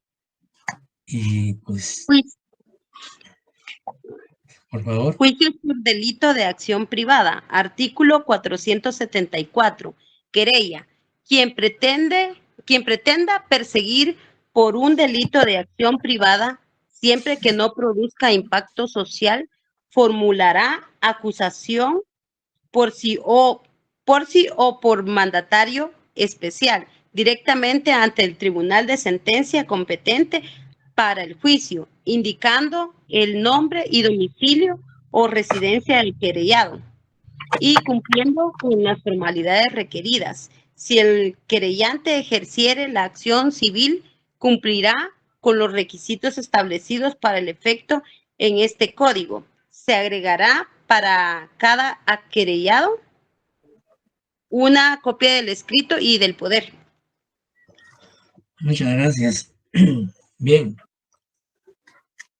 Y pues, por favor. Juicio por delito de acción privada. Artículo 474. Querella. Quien pretenda perseguir por un delito de acción privada, siempre que no produzca impacto social, formulará acusación por sí o por mandatario especial, directamente ante el tribunal de sentencia competente para el juicio, indicando el nombre y domicilio o residencia del querellado y cumpliendo con las formalidades requeridas. Si el querellante ejerciere la acción civil, cumplirá con los requisitos establecidos para el efecto en este código. Se agregará para cada querellado una copia del escrito y del poder. Muchas gracias. Bien.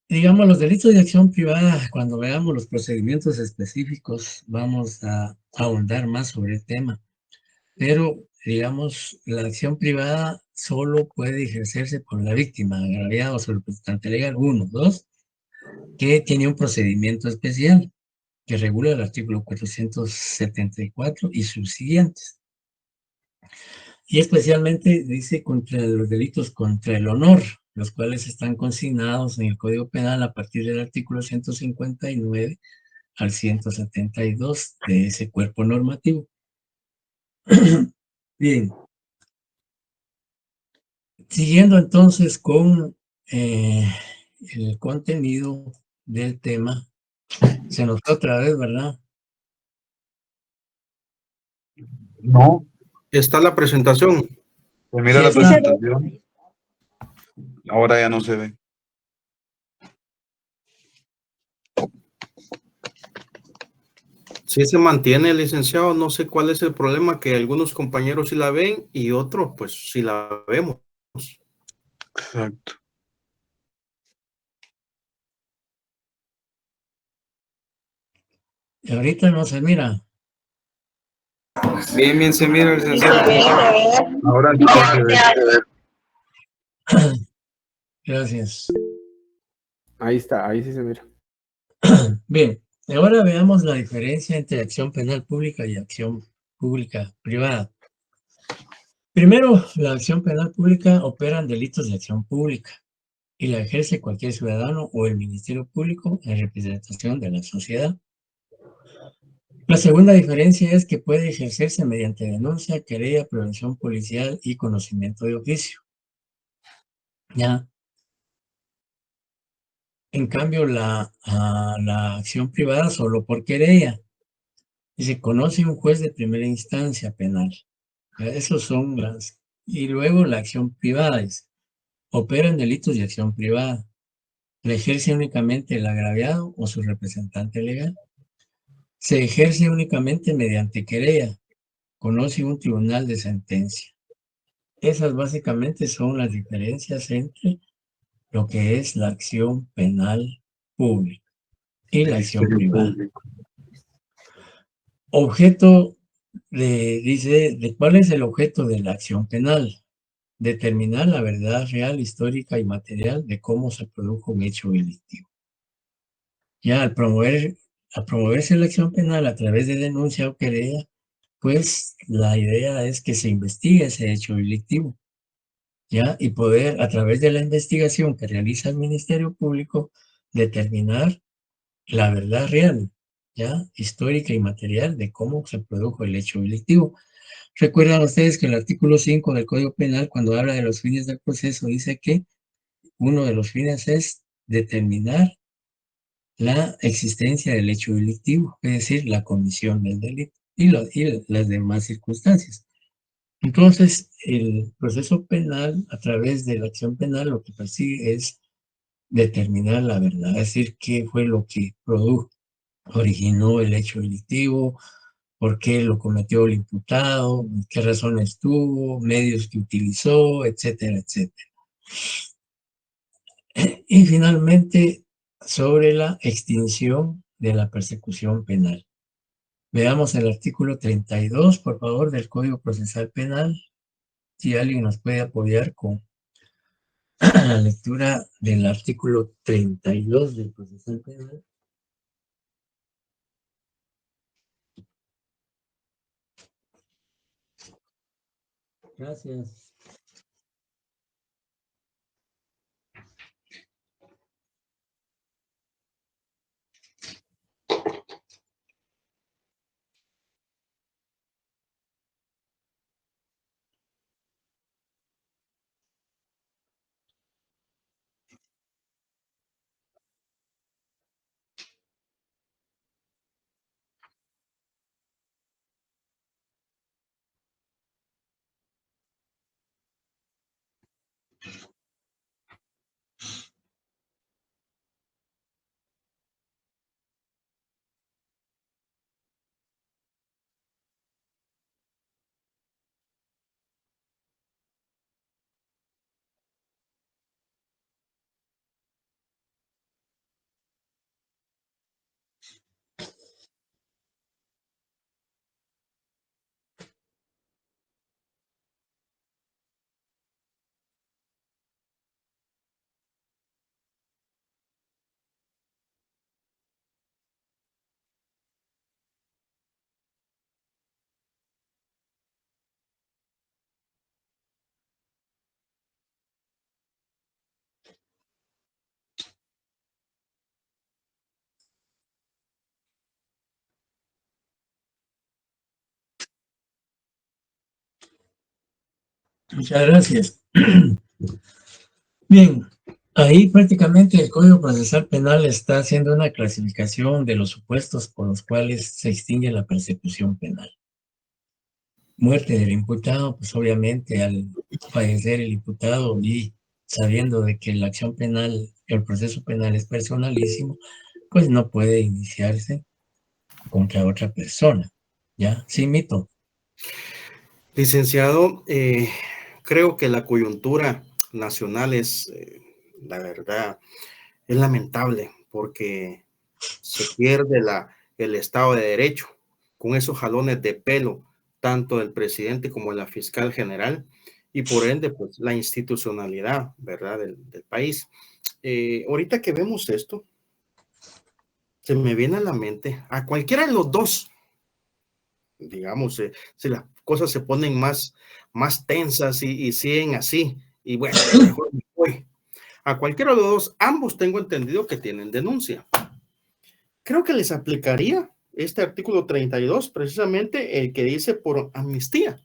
Digamos, los delitos de acción privada, cuando veamos los procedimientos específicos, vamos a ahondar más sobre el tema. Pero digamos, la acción privada solo puede ejercerse por la víctima, agraviada o su representante legal, uno. Dos, que tiene un procedimiento especial que regula el artículo 474 y sus siguientes. Y especialmente dice contra los delitos contra el honor, los cuales están consignados en el Código Penal a partir del artículo 159 al 172 de ese cuerpo normativo. Bien, siguiendo entonces con el contenido del tema, se nos fue otra vez, ¿verdad? No, Está la presentación. pues mira Sí la está. presentación. Ahora ya no se ve. Si se mantiene, licenciado, no sé cuál es el problema, que algunos compañeros sí la ven y otros pues sí la vemos. Exacto. Y ahorita no se mira. Bien, bien se mira, licenciado. Ahora sí se ve. Gracias. Ahí está, ahí sí se mira. Bien, ahora veamos la diferencia entre acción penal pública y acción pública privada. Primero, la acción penal pública opera en delitos de acción pública y la ejerce cualquier ciudadano o el Ministerio Público en representación de la sociedad. La segunda diferencia es que puede ejercerse mediante denuncia, querella, prevención policial y conocimiento de oficio. Ya. En cambio, la acción privada solo por querella. Y se conoce un juez de primera instancia penal. Esos son las. Y luego la acción privada es, opera en delitos de acción privada. La ejerce únicamente el agraviado o su representante legal. Se ejerce únicamente mediante querella. Conoce un tribunal de sentencia. Esas básicamente son las diferencias entre lo que es la acción penal pública y la acción privada. Objeto dice, ¿de cuál es el objeto de la acción penal? Determinar la verdad real, histórica y material de cómo se produjo un hecho delictivo. Ya al promoverse la acción penal a través de denuncia o querella, pues la idea es que se investigue ese hecho delictivo, ya, y poder a través de la investigación que realiza el Ministerio Público determinar la verdad real, ya, histórica y material de cómo se produjo el hecho delictivo. Recuerdan ustedes que el artículo 5 del Código Penal, cuando habla de los fines del proceso, dice que uno de los fines es determinar la existencia del hecho delictivo, es decir, la comisión del delito y las demás circunstancias. Entonces, el proceso penal, a través de la acción penal, lo que persigue es determinar la verdad, es decir, qué fue lo que originó el hecho delictivo, por qué lo cometió el imputado, qué razones tuvo, medios que utilizó, etcétera, etcétera. Y finalmente, sobre la extinción de la persecución penal. Veamos el artículo 32, por favor, del Código Procesal Penal. Si alguien nos puede apoyar con la lectura del artículo 32 del Procesal Penal. Gracias. Muchas gracias. Bien, ahí prácticamente el Código Procesal Penal está haciendo una clasificación de los supuestos por los cuales se extingue la persecución penal. Muerte del imputado, pues obviamente al fallecer el imputado y sabiendo de que la acción penal, el proceso penal es personalísimo, pues no puede iniciarse contra otra persona, ¿ya? Sí, Mito. Licenciado, creo que la coyuntura nacional es, la verdad, es lamentable porque se pierde el Estado de Derecho con esos jalones de pelo, tanto del presidente como de la fiscal general, y por ende, pues la institucionalidad, ¿verdad?, del país. Ahorita que vemos esto, se me viene a la mente a cualquiera de los dos, digamos, si las cosas se ponen más tensas y siguen así, y bueno, mejor me voy. A cualquiera de los dos, ambos tengo entendido que tienen denuncia. Creo que les aplicaría este artículo 32, precisamente el que dice por amnistía,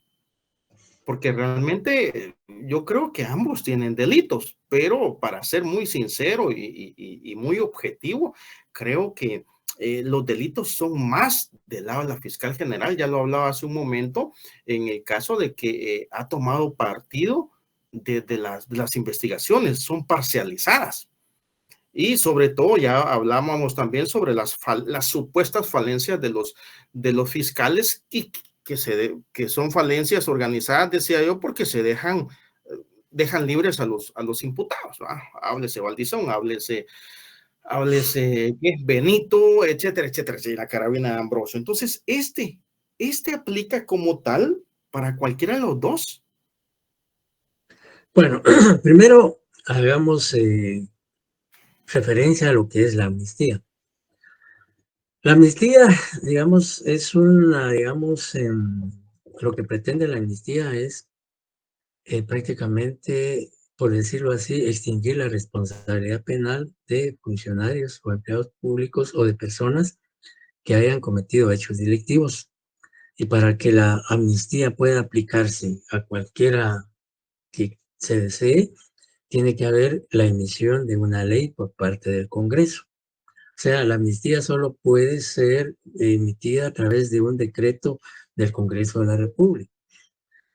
porque realmente yo creo que ambos tienen delitos, pero para ser muy sincero y muy objetivo, creo que los delitos son más del lado de la fiscal general. Ya lo hablaba hace un momento, en el caso de que ha tomado partido de las investigaciones, son parcializadas. Y sobre todo ya hablábamos también sobre las supuestas falencias de los fiscales que son falencias organizadas, decía yo, porque se dejan libres a los imputados, ¿verdad? Háblese Valdizón, háblese Benito, etcétera, etcétera, y la carabina de Ambrosio. Entonces, este aplica como tal para cualquiera de los dos. Bueno, primero hagamos referencia a lo que es la amnistía. La amnistía, digamos, es una, digamos, lo que pretende la amnistía es prácticamente, por decirlo así, extinguir la responsabilidad penal de funcionarios o empleados públicos o de personas que hayan cometido hechos delictivos. Y para que la amnistía pueda aplicarse a cualquiera que se desee, tiene que haber la emisión de una ley por parte del Congreso. O sea, la amnistía solo puede ser emitida a través de un decreto del Congreso de la República.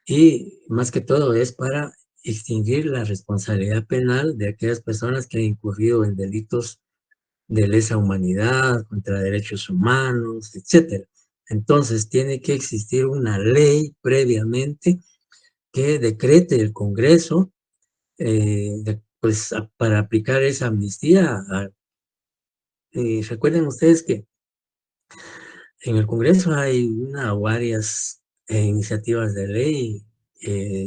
Y más que todo es para extinguir la responsabilidad penal de aquellas personas que han incurrido en delitos de lesa humanidad, contra derechos humanos, etc. Entonces, tiene que existir una ley previamente que decrete el Congreso pues, para aplicar esa amnistía. Recuerden ustedes que en el Congreso hay varias iniciativas de ley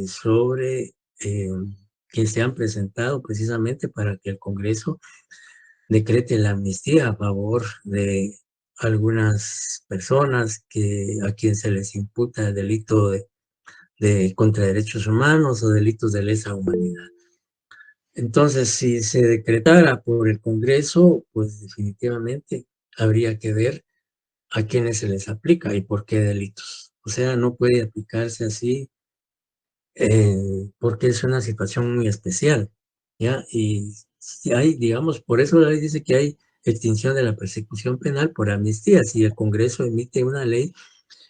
sobre que se han presentado precisamente para que el Congreso decrete la amnistía a favor de algunas personas a quien se les imputa el delito de contra derechos humanos o delitos de lesa humanidad. Entonces, si se decretara por el Congreso, pues definitivamente habría que ver a quiénes se les aplica y por qué delitos. O sea, no puede aplicarse así porque es una situación muy especial, ¿ya? Y si hay, digamos, por eso la ley dice que hay extinción de la persecución penal por amnistía. Si el Congreso emite una ley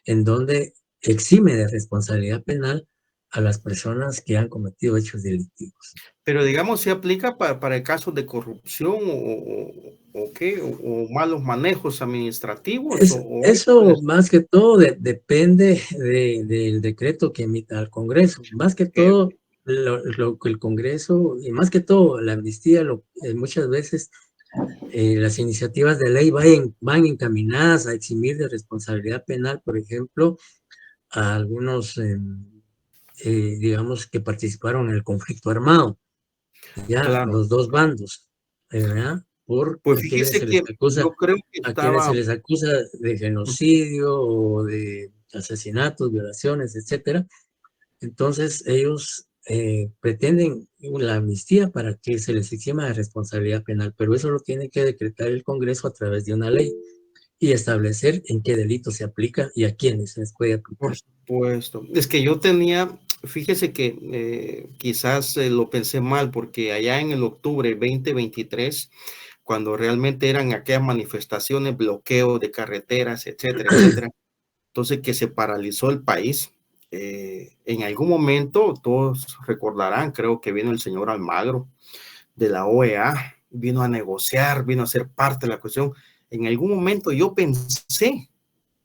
en donde exime de responsabilidad penal a las personas que han cometido hechos delictivos. Pero digamos, ¿se aplica para casos de corrupción o malos manejos administrativos? Eso más que todo depende del decreto que emita el Congreso. Más que todo, lo que el Congreso, y más que todo la amnistía, muchas veces las iniciativas de ley van encaminadas a eximir de responsabilidad penal, por ejemplo, a algunos, digamos, que participaron en el conflicto armado, ya Claro. los dos bandos, ¿verdad? Por Pues a quienes fíjese se les que acusa, yo creo que a quienes se estaba, les acusa de genocidio o de asesinatos, violaciones, etcétera. Entonces ellos pretenden la amnistía para que se les exima de responsabilidad penal, pero eso lo tiene que decretar el Congreso a través de una ley y establecer en qué delito se aplica y a quiénes se les puede aplicar. por supuesto, es que yo tenía Fíjese que quizás lo pensé mal porque allá en el octubre 2023, cuando realmente eran aquellas manifestaciones, bloqueo de carreteras, etcétera, etcétera, entonces que se paralizó el país. En algún momento, todos recordarán, creo que vino el señor Almagro de la OEA, vino a negociar, vino a ser parte de la cuestión. En algún momento yo pensé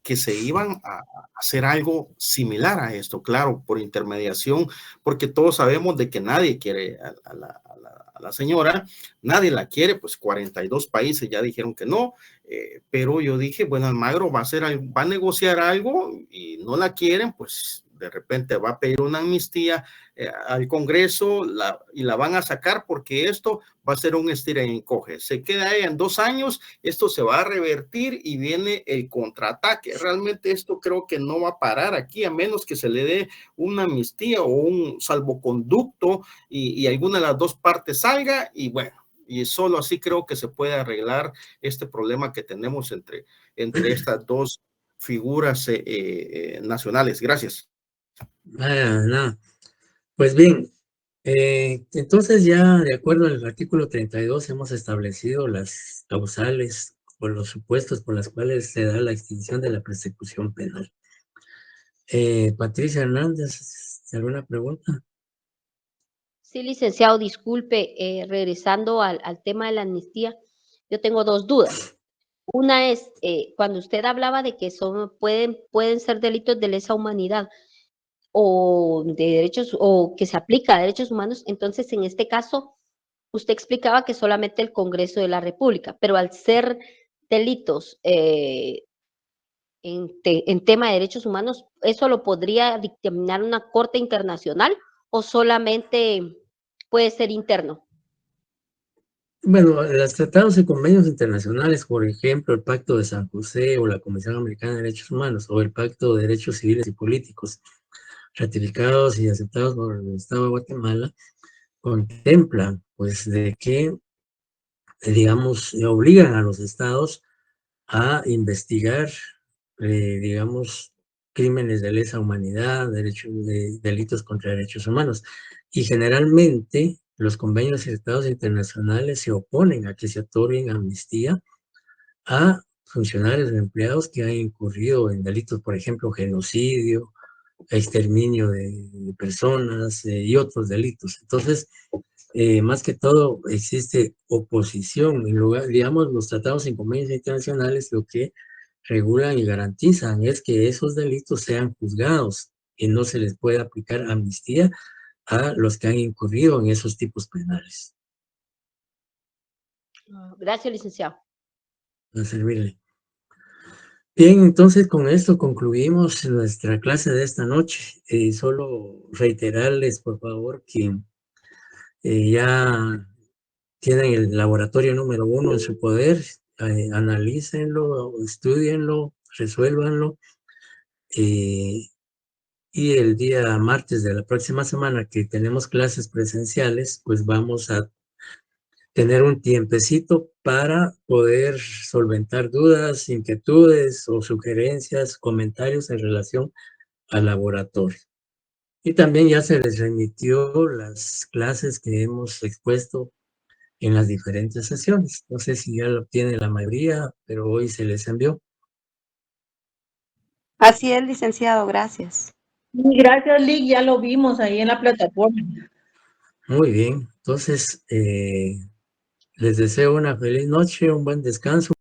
que se iban a hacer algo similar a esto, claro, por intermediación, porque todos sabemos de que nadie quiere a la señora, nadie la quiere, pues 42 países ya dijeron que no, pero yo dije, bueno, Almagro va a negociar algo y no la quieren, pues de repente va a pedir una amnistía al Congreso y la van a sacar porque esto va a ser un estira y encoge. Se queda ahí en 2 años, esto se va a revertir y viene el contraataque. Realmente esto creo que no va a parar aquí a menos que se le dé una amnistía o un salvoconducto y alguna de las dos partes salga y bueno, y solo así creo que se puede arreglar este problema que tenemos entre estas dos figuras nacionales. Gracias. Nada. Pues bien, entonces ya de acuerdo al artículo 32 hemos establecido las causales o los supuestos por las cuales se da la extinción de la persecución penal. Patricia Hernández, ¿alguna pregunta? Sí, licenciado, disculpe, regresando al tema de la amnistía, yo tengo 2 dudas. Una es, cuando usted hablaba de que pueden ser delitos de lesa humanidad o de derechos, o que se aplica a derechos humanos, entonces en este caso, usted explicaba que solamente el Congreso de la República, pero al ser delitos en tema de derechos humanos, ¿eso lo podría dictaminar una corte internacional o solamente puede ser interno? Bueno, los tratados y convenios internacionales, por ejemplo, el Pacto de San José o la Comisión Americana de Derechos Humanos o el Pacto de Derechos Civiles y Políticos, ratificados y aceptados por el Estado de Guatemala, contemplan, pues, de que, digamos, obligan a los estados a investigar, digamos, crímenes de lesa humanidad, delitos contra derechos humanos. Y generalmente los convenios y tratados internacionales se oponen a que se otorguen amnistía a funcionarios o empleados que han incurrido en delitos, por ejemplo, genocidio, exterminio de personas y otros delitos. Entonces, más que todo existe oposición en lugar, digamos, los tratados y convenios internacionales lo que regulan y garantizan es que esos delitos sean juzgados y no se les puede aplicar amnistía a los que han incurrido en esos tipos penales. Gracias, licenciado. A servirle. Bien, entonces con esto concluimos nuestra clase de esta noche. Solo reiterarles, por favor, que ya tienen el laboratorio número 1 en su poder, analícenlo, estudienlo, resuélvanlo, y el día martes de la próxima semana que tenemos clases presenciales, pues vamos a tener un tiempecito para poder solventar dudas, inquietudes o sugerencias, comentarios en relación al laboratorio. Y también ya se les remitió las clases que hemos expuesto en las diferentes sesiones. No sé si ya lo tiene la mayoría, pero hoy se les envió. Así es, licenciado, gracias. Gracias, Lick, ya lo vimos ahí en la plataforma. Muy bien, entonces les deseo una feliz noche, un buen descanso.